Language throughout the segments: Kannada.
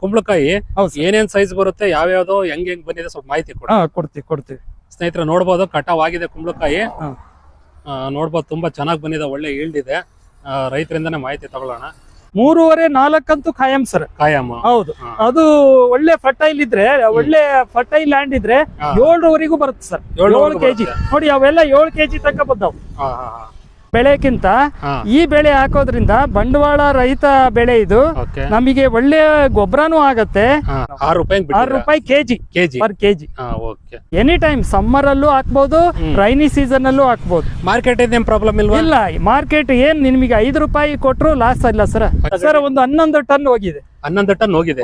ಕುಂಬಳಕಾಯಿ ಹೌದು ಸರ್. ಏನೇನ್ ಸೈಜ್ ಬರುತ್ತೆ, ಯಾವ್ಯಾವ್ದು ಹೆಂಗ್ ಬಂದಿದೆ ಸ್ವಲ್ಪ ಮಾಹಿತಿ ಕೊಡಿ. ಕೊಡ್ತೀವಿ ಸ್ನೇಹಿತರೆ. ನೋಡ್ಬೋದು ಕಟಾವ್ ಆಗಿದೆ ಕುಂಬಳಕಾಯಿ. ಹಾ. ನೋಡ್ಬೋದು ತುಂಬಾ ಚೆನ್ನಾಗಿ ಬಂದಿದೆ, ಒಳ್ಳೆ ಈಲ್ಡ್ ಇದೆ. ರೈತರಿಂದಾನೇ ಮಾಹಿತಿ ತಗೊಳ್ಳೋಣ. 3.5-4 ಅಂತೂ ಖಾಯಂ ಸರ್. ಕಾಯಮ್ಮ. ಹೌದು, ಅದು ಒಳ್ಳೆ ಫರ್ಟೈಲ್ ಇದ್ರೆ, ಒಳ್ಳೆ ಫರ್ಟೈಲ್ ಲ್ಯಾಂಡ್ ಇದ್ರೆ 7ವರೆಗೂ ಬರುತ್ತೆ ಸರ್. 7 kg ನೋಡಿ, ಅವೆಲ್ಲ 7 kg ತನಕ ಬಂದವು. ಬೆಳೆಕ್ಕಿಂತ ಈ ಬೆಳೆ ಹಾಕೋದ್ರಿಂದ ಬಂಡವಾಳ ರಹಿತ ಬೆಳೆ ಇದು. ನಮಗೆ ಒಳ್ಳೆ ಗೊಬ್ಬರನೂ ಆಗತ್ತೆ. 6 ರೂಪಾಯಿ KG per KG. Any time summer ಅಲ್ಲೂ ಹಾಕ್ಬೋದು, ರೈನಿ ಸೀಸನ್ ಅಲ್ಲೂ ಹಾಕ್ಬೋದು. ಮಾರ್ಕೆಟ್ ಏನ್ ಪ್ರಾಬ್ಲಮ್ ಇಲ್ವಾ? ಇಲ್ಲ, ಮಾರ್ಕೆಟ್ ಏನ್ ನಿಮಗೆ 5 ರೂಪಾಯಿ ಕೊಟ್ರು ಲಾಸ್ ಇಲ್ಲ ಸರ್. ಸರ್ ಒಂದು 11 ಟನ್ ಹೋಗಿದೆ. 11 ಟನ್ ಹೋಗಿದೆ.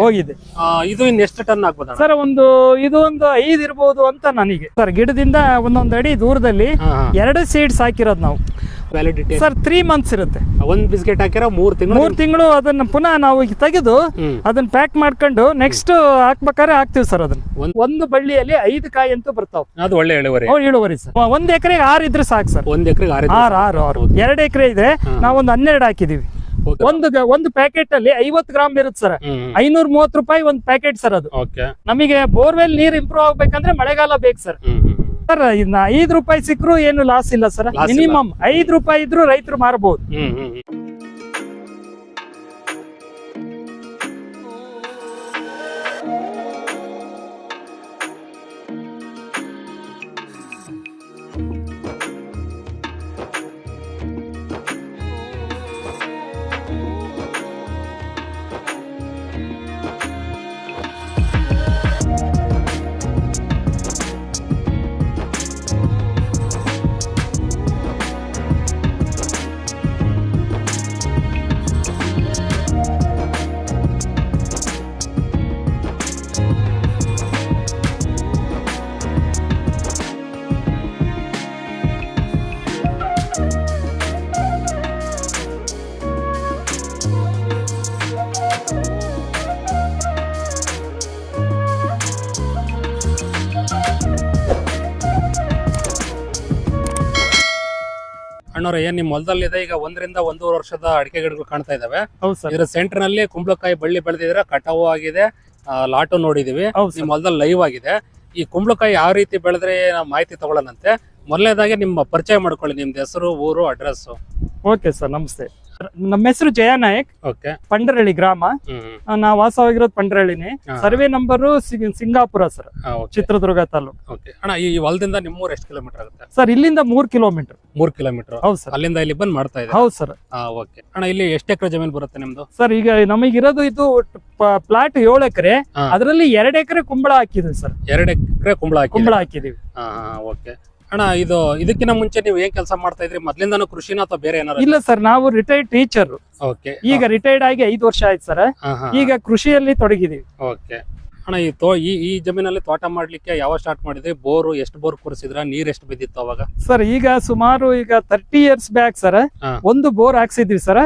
ಇದು ಇನ್ ಎಷ್ಟು ಟನ್ ಆಗ್ಬೋದು ಸರ್? ಇದು ಒಂದು 5 ಇರ್ಬೋದು ಅಂತ ನನಗೆ ಸರ್. ಗಿಡದಿಂದ ಒಂದೊಂದು ಅಡಿ ದೂರದಲ್ಲಿ 2 ಸೀಡ್ಸ್ ಹಾಕಿರೋದು ನಾವು. ವ್ಯಾಲಿಡಿಟಿ ಸರ್ 3 ಮಂತ್ಸ್ ಇರುತ್ತೆ. ಒಂದ್ ಬಿಸ್ಕೆಟ್ ಹಾಕಿರೋ 3 ತಿಂಗಳು ಅದನ್ನ ಪುನಃ ನಾವು ತೆಗೆದು ಅದನ್ನ ಪ್ಯಾಕ್ ಮಾಡ್ಕೊಂಡು ನೆಕ್ಸ್ಟ್ ಹಾಕ್ಬೇಕಾದ್ರೆ ಹಾಕ್ತಿವಿ ಸರ್. ಅದನ್ನ ಒಂದು ಬಳ್ಳಿಯಲ್ಲಿ 5 ಕಾಯಿ ಅಂತೂ ಬರ್ತಾವ. ಅದು ಒಳ್ಳೆ ಇಳುವರಿ ಸರ್. 1 ಎಕರೆಗೆ 6 ಇದ್ರೆ ಸಾಕು ಸರ್. 1 ಎಕರೆಗೆ 6. 2 ಎಕರೆ ಇದೆ, ನಾವೊಂದು 12 ಹಾಕಿದೀವಿ. ಒಂದು ಪ್ಯಾಕೆಟ್ ಅಲ್ಲಿ 50 ಗ್ರಾಮ್ ಇರುತ್ತೆ ಸರ್. 530 ರೂಪಾಯಿ ಒಂದು ಪ್ಯಾಕೆಟ್ ಸರ್. ಅದು ನಮಗೆ ಬೋರ್ವೆಲ್ ನೀರ್ ಇಂಪ್ರೂವ್ ಆಗ್ಬೇಕಂದ್ರೆ ಮಳೆಗಾಲ ಬೇಕು ಸರ್. ಸರ್ ಇನ್ನ 5 ರೂಪಾಯಿ ಸಿಕ್ಕರು ಏನು ಲಾಸ್ ಇಲ್ಲ ಸರ್. ಮಿನಿಮಮ್ 5 ರೂಪಾಯಿ ಇದ್ರು ರೈತರು ಮಾರಬಹುದು. ಅಣ್ಣವ್ರ, ಏನ್ ನಿಮ್ ಹೊಲದಲ್ಲಿದೆ ಈಗ 1 ರಿಂದ 1.5 ವರ್ಷದ ಅಡಿಕೆ ಗಿಡಗಳು ಕಾಣ್ತಾ ಇದಾವೆ. ಹೌದು ಸರ್. ಇದರ ಸೆಂಟರ್ ನಲ್ಲಿ ಕುಂಬಳಕಾಯಿ ಬಳ್ಳಿ ಬೆಳೆದಿದ್ರೆ, ಕಟಾವು ಆಗಿದೆ, ಲಾಟು ನೋಡಿದೀವಿ. ನಿಮ್ ಹೊಲದಲ್ಲಿ ಲೈವ್ ಆಗಿದೆ. ಈ ಕುಂಬಳಕಾಯಿ ಯಾವ ರೀತಿ ಬೆಳೆದ್ರೆ ನಾವು ಮಾಹಿತಿ ತಗೊಳ್ಳೋಣಂತೆ. ಮೊದಲನೇದಾಗಿ ನಿಮ್ಮ ಪರಿಚಯ ಮಾಡ್ಕೊಳ್ಳಿ, ನಿಮ್ದು ಹೆಸರು, ಊರು, ಅಡ್ರೆಸ್. ಓಕೆ ಸರ್, ನಮಸ್ತೆ. ನಮ್ಮ ಹೆಸರು ಜಯ ನಾಯಕ್. ಪಂಡರಳ್ಳಿ ಗ್ರಾಮ. ನಾವು ವಾಸವಾಗಿರೋದು ಪಂಡರಳ್ಳಿನೇ. Survey number Singapura sir, Chitradurga ತಾಲೂಕು. ಅಣ್ಣ, ಈ ಹೊಲದಿಂದ ನಿಮ್ಮೂರು ಎಷ್ಟು ಕಿಲೋಮೀಟರ್ ಆಗುತ್ತೆ? ಸರ್ ಇಲ್ಲಿಂದ 3 ಕಿಲೋಮೀಟರ್. 3 ಕಿಲೋಮೀಟರ್. ಹೌದು ಸರ್. ಅಲ್ಲಿಂದ ಇಲ್ಲಿ ಬಂದ್ ಮಾಡ್ತಾ ಇದೆ? ಹೌದು ಸರ್. ಅಣ್ಣ, ಇಲ್ಲಿ ಎಷ್ಟು ಎಕರೆ ಜಮೀನು ಬರುತ್ತೆ ನಿಮ್ದು? ಸರ್ ಈಗ ನಮಗಿರೋದು ಇದು ಪ್ಲಾಟ್ 7 ಎಕರೆ. ಅದರಲ್ಲಿ 2 ಎಕರೆ ಕುಂಬಳ ಹಾಕಿದ್ವಿ ಸರ್. 2 ಎಕರೆ ಕುಂಬಳ ಹಾಕಿದೀವಿ. ಅಣ್ಣ, ಇದಕ್ಕಿಂತ ಮುಂಚೆ ನೀವು ಏನ್ ಕೆಲಸ ಮಾಡ್ತಾ ಇದ್ರಿ? ಮೊದ್ಲಿಂದಾನು ಕೃಷಿನ ಅಥವಾ ಬೇರೆ ಏನಾದ್ರು? ಇಲ್ಲ ಸರ್, ನಾವು ರಿಟೈರ್ಡ್ ಟೀಚರ್. ಈಗ ರಿಟೈರ್ಡ್ ಆಗಿ 5 ವರ್ಷ ಆಯ್ತು ಸರ್. ಈಗ ಕೃಷಿಯಲ್ಲಿ ತೊಡಗಿದೀವಿ. ಅಣ್ಣ, ಈ ಜಮೀನಲ್ಲಿ ತೋಟ ಮಾಡ್ಲಿಕ್ಕೆ ಯಾವಾಗ ಸ್ಟಾರ್ಟ್ ಮಾಡಿದ್ರಿ? ಬೋರು ಎಷ್ಟು ಬೋರ್ ಕೂರಿಸಿದ್ರ? ನೀರ್ ಎಷ್ಟು ಬಿದ್ದಿತ್ತು ಅವಾಗ? ಸರ್ ಈಗ ಸುಮಾರು 30 ಇಯರ್ಸ್ ಬ್ಯಾಕ್ ಸರ್ ಒಂದು ಬೋರ್ ಹಾಕ್ಸಿದ್ವಿ ಸರ್.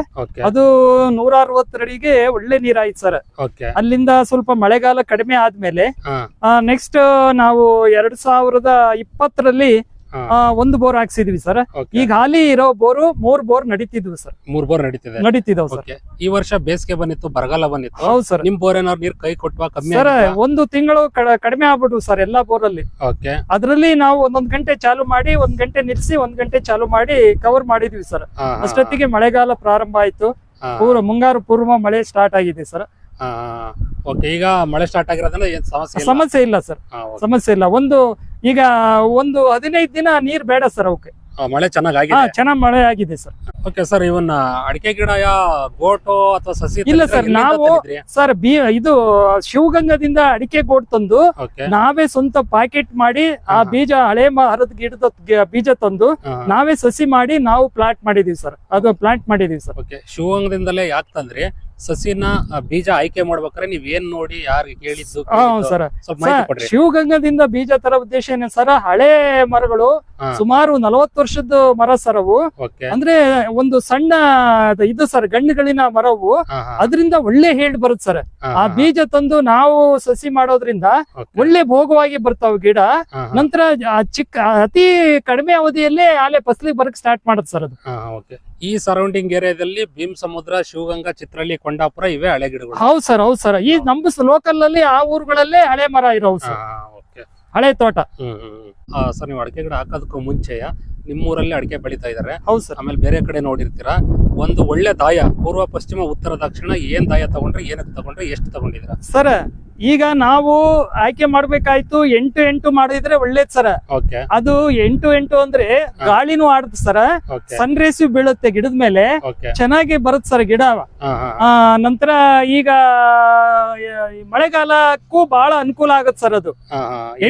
ಅದು 160 ಅಡಿಗೆ ಒಳ್ಳೆ ನೀರ್ ಆಯ್ತು ಸರ್. ಅಲ್ಲಿಂದ ಸ್ವಲ್ಪ ಮಳೆಗಾಲ ಕಡಿಮೆ ಆದ್ಮೇಲೆ ನೆಕ್ಸ್ಟ್ ನಾವು 2020ರಲ್ಲಿ ಒಂದು ಬೋರ್ ಹಾಕ್ಸಿದ್ವಿ ಸರ್. ಈಗ ಹಾಲಿ ಇರೋ ಬೋರು 3 ಬೋರ್ ನಡೀತಿದ್ವು ಸರ್. 3 ಬೋರ್ ನಡೀತಿದಾವ್ ಸರ್. ಈ ವರ್ಷ ಬೇಸಿಗೆ ಬಂದಿತ್ತು, ಬರಗಾಲ ಬಂದಿತ್ತು. ಹೌದು ಸರ್. ನಿಮ್ ಬೋರ್ ಏನಾದ್ರು ನೀರ್ ಕೈ ಕೊಟ್ವಾ? ಕಮ್ಮಿ ಸರ್ 1 ತಿಂಗಳು ಕಡಿಮೆ ಆಗ್ಬಿಟ್ಟು ಸರ್ ಎಲ್ಲಾ ಬೋರಲ್ಲಿ. ಅದ್ರಲ್ಲಿ ನಾವು 1 ಗಂಟೆ ಚಾಲು ಮಾಡಿ 1 ಗಂಟೆ ನಿಲ್ಸಿ 1 ಗಂಟೆ ಚಾಲು ಮಾಡಿ ಕವರ್ ಮಾಡಿದ್ವಿ ಸರ್. ಅಷ್ಟೊತ್ತಿಗೆ ಮಳೆಗಾಲ ಪ್ರಾರಂಭ ಆಯ್ತು. ಮುಂಗಾರು ಪೂರ್ವ ಮಳೆ ಸ್ಟಾರ್ಟ್ ಆಗಿದೆ ಸರ್. ಈಗ ಮಳೆ ಸ್ಟಾರ್ಟ್ ಆಗಿರೋದ್ರಿಂದ ಏನ್ ಸಮಸ್ಯೆ ಇಲ್ಲ ಸರ್. ಸಮಸ್ಯೆ ಇಲ್ಲ. ಈಗ 15 ದಿನ ನೀರ್ ಬೇಡ ಸರ್ ಅವಕ್ಕೆ. ಮಳೆ ಚೆನ್ನಾಗಿ ಮಳೆ ಆಗಿದೆ ಸರ್. ಓಕೆ ಸರ್, ಇವನ್ನ ಅಡಿಕೆ ಗಿಡ ಗೋಟು ಅಥವಾ ಸಸಿ? ಇಲ್ಲ ಸರ್, ನಾವು ಸರ್ ಇದು ಶಿವಗಂಗದಿಂದ ಅಡಿಕೆ ಗೋಟ್ ತಂದು ನಾವೇ ಸ್ವಂತ ಪ್ಯಾಕೆಟ್ ಮಾಡಿ ಆ ಬೀಜ ಹಳೆ ಮರದ ಗಿಡದ ಬೀಜ ತಂದು ನಾವೇ ಸಸಿ ಮಾಡಿ ನಾವು ಪ್ಲಾಂಟ್ ಮಾಡಿದೀವಿ ಸರ್. ಅದು ಪ್ಲಾಂಟ್ ಮಾಡಿದೀವಿ ಸರ್. ಶಿವಗಂಗದಿಂದಲೇ ಯಾಕೆ ತಂದ್ರಿ? ಸಸಿನ ಬೀಜ ಆಯ್ಕೆ ಮಾಡ್ಬೇಕಾದ್ರೆ ನೀವ್ ಏನ್ ನೋಡಿ ಯಾರಿಗೆ ಕೇಳಿದ್ದು? ಸರ್ ಶಿವಗಂಗದಿಂದ ಬೀಜ ತರ ಉದ್ದೇಶ ಏನ ಸರ್, ಹಳೆ ಮರಗಳು ಸುಮಾರು 40 ವರ್ಷದ ಮರ ಸರ್ ಅವು. ಅಂದ್ರೆ ಒಂದು ಸಣ್ಣ ಇದು ಸರ್ ಗಣ್ಣುಗಳಿನ ಮರವು, ಅದರಿಂದ ಒಳ್ಳೆ ಹೇಳಿ ಬರುತ್ತೆ ಸರ್. ಆ ಬೀಜ ತಂದು ನಾವು ಸಸಿ ಮಾಡೋದ್ರಿಂದ ಒಳ್ಳೆ ಭೋಗವಾಗಿ ಬರ್ತಾವ ಗಿಡ. ನಂತರ ಚಿಕ್ಕ ಅತಿ ಕಡಿಮೆ ಅವಧಿಯಲ್ಲೇ ಆಲೆ ಫಸಲಿಗೆ ಬರಕ್ ಸ್ಟಾರ್ಟ್ ಮಾಡುತ್ತೆ ಸರ್ ಅದು. ಈ ಸರೌಂಡಿಂಗ್ ಏರಿಯಾದಲ್ಲಿ ಭೀಮ್ ಸಮುದ್ರ, ಶಿವಗಂಗಾ, ಚಿತ್ರಹಳ್ಳಿ, ಕೊಂಡಾಪುರ ಇವೇ ಹಳೆ ಗಿಡಗಳು. ಹೌದು ಸರ್, ಹೌದು ಸರ್. ಈ ನಮ್ಮ ಲೋಕಲ್ ಅಲ್ಲಿ ಆ ಊರುಗಳಲ್ಲೇ ಹಳೆ ಮರ ಇರೋವು ಸರ್, ಹಳೆ ತೋಟ. ಸರ್, ನೀವು ಅಡಿಕೆ ಗಿಡ ಹಾಕೋದಕ್ಕೂ ಮುಂಚೆಯ ನಿಮ್ಮೂರಲ್ಲಿ ಅಡಿಕೆ ಬೆಳೀತಾ ಇದಾರೆ. ಹೌದು ಸರ್. ಆಮೇಲೆ ಬೇರೆ ಕಡೆ ನೋಡಿರ್ತೀರಾ. ಒಂದು ಒಳ್ಳೆ ದಾಯ, ಪೂರ್ವ, ಪಶ್ಚಿಮ, ಉತ್ತರ, ದಕ್ಷಿಣ ಏನ್ ದಾಯ ತಗೊಂಡ್ರೆ, ಏನಕ್ಕೆ ತಗೊಂಡ್ರೆ, ಎಷ್ಟು ತಗೊಂಡಿದ್ದೀರಾ ಸರ್? ಈಗ ನಾವು ಆಯ್ಕೆ ಮಾಡ್ಬೇಕಾಯ್ತು 8-8 ಮಾಡಿದ್ರೆ ಒಳ್ಳೇದ್ ಸರ. ಅದು 8-8 ಅಂದ್ರೆ ಗಾಳಿನೂ ಆಡುತ್ತೆ ಸರ, ಸನ್ ರೇಸ್ ಬೀಳುತ್ತೆ ಗಿಡದ ಮೇಲೆ, ಚೆನ್ನಾಗಿ ಬರುತ್ತೆ ಸರ್ ಗಿಡ. ನಂತರ ಈಗ ಮಳೆಗಾಲಕ್ಕೂ ಬಹಳ ಅನುಕೂಲ ಆಗುತ್ತೆ ಸರ್. ಅದು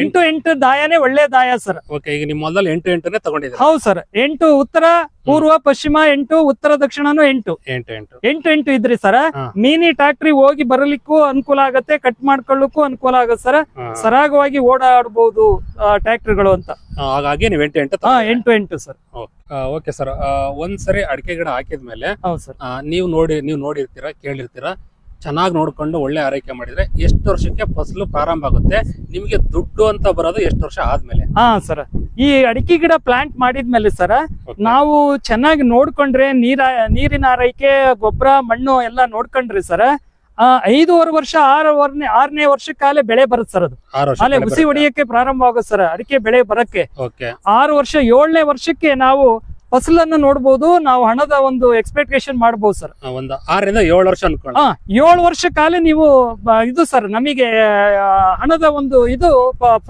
8-8 ದಾಯನೇ ಒಳ್ಳೆ ದಾಯ ಸರ್. ಈಗ ನಿಮ್ಮ ಹೊಲದಲ್ಲಿ 8-8 ತಗೊಂಡಿದ್ದೀರಾ? ಹೌದು ಸರ್. 8 ಉತ್ತರ, ಪೂರ್ವ, ಪಶ್ಚಿಮ 8, ಉತ್ತರ ದಕ್ಷಿಣನು 8 ಇದ್ರಿ ಸರ. ಮಿನಿ ಟ್ಯಾಕ್ಟ್ರಿ ಹೋಗಿ ಬರಲಿಕ್ಕೂ ಅನುಕೂಲ ಆಗತ್ತೆ, ಕಟ್ ಮಾಡ್ಕೊಳ್ಳಕ್ಕೂ ಅನುಕೂಲ ಆಗತ್ತೆ ಸರ. ಸರಾಗವಾಗಿ ಓಡಾಡಬಹುದು ಟ್ಯಾಕ್ಟ್ರಿಗಳು ಅಂತ. ಹಾಗಾಗಿ ನೀವು 8 ಸರ್. Okay sir. ಒಂದ್ಸರಿ ಅಡಿಕೆ ಗಿಡ ಹಾಕಿದ್ಮೇಲೆ ಹೌದು ಸರ್, ನೀವು ನೋಡಿರ್ತೀರಾ, ಕೇಳಿರ್ತೀರಾ, ಚೆನ್ನಾಗಿ ನೋಡ್ಕೊಂಡು ಒಳ್ಳೆ ಆರೈಕೆ ಮಾಡಿದ್ರೆ ಎಷ್ಟು ವರ್ಷಕ್ಕೆ ಫಸಲು ಪ್ರಾರಂಭ ಆಗುತ್ತೆ? ನಿಮ್ಗೆ ದುಡ್ಡು ಅಂತ ಬರೋದು ಎಷ್ಟು ವರ್ಷ ಆದ್ಮೇಲೆ? ಸರ್, ಈ ಅಡಿಕೆ ಗಿಡ ಪ್ಲಾಂಟ್ ಮಾಡಿದ್ಮೇಲೆ ಸರ್, ನಾವು ಚೆನ್ನಾಗಿ ನೋಡ್ಕೊಂಡ್ರೆ, ನೀರಿನ ಆರೈಕೆ, ಗೊಬ್ಬರ, ಮಣ್ಣು ಎಲ್ಲ ನೋಡ್ಕೊಂಡ್ರಿ ಸರ್, 5.5 ವರ್ಷ 6ನೇ ವರ್ಷಕ್ಕಾಲೆ ಬೆಳೆ ಬರುತ್ತೆ ಸರ್. ಅದು ಅಲ್ಲೇ ಹುಸಿ ಹೊಡಿಯಕ್ಕೆ ಪ್ರಾರಂಭ ಆಗುತ್ತೆ ಸರ್ ಅಡಿಕೆ ಬೆಳೆ ಬರಕ್ಕೆ. 6 ವರ್ಷ 7ನೇ ವರ್ಷಕ್ಕೆ ನಾವು ಫಸಲನ್ನು ನೋಡ್ಬೋದು, ನಾವು ಹಣದ ಒಂದು ಎಕ್ಸ್ಪೆಕ್ಟೇಷನ್ ಮಾಡಬಹುದು ಸರ್. ಒಂದು 6 ರಿಂದ 7 ವರ್ಷ ಅನ್ಕೊಂಡು 7 ವರ್ಷ ಕಾಲ ನೀವು ಇದು ಸರ್, ನಮಗೆ ಹಣದ ಒಂದು ಇದು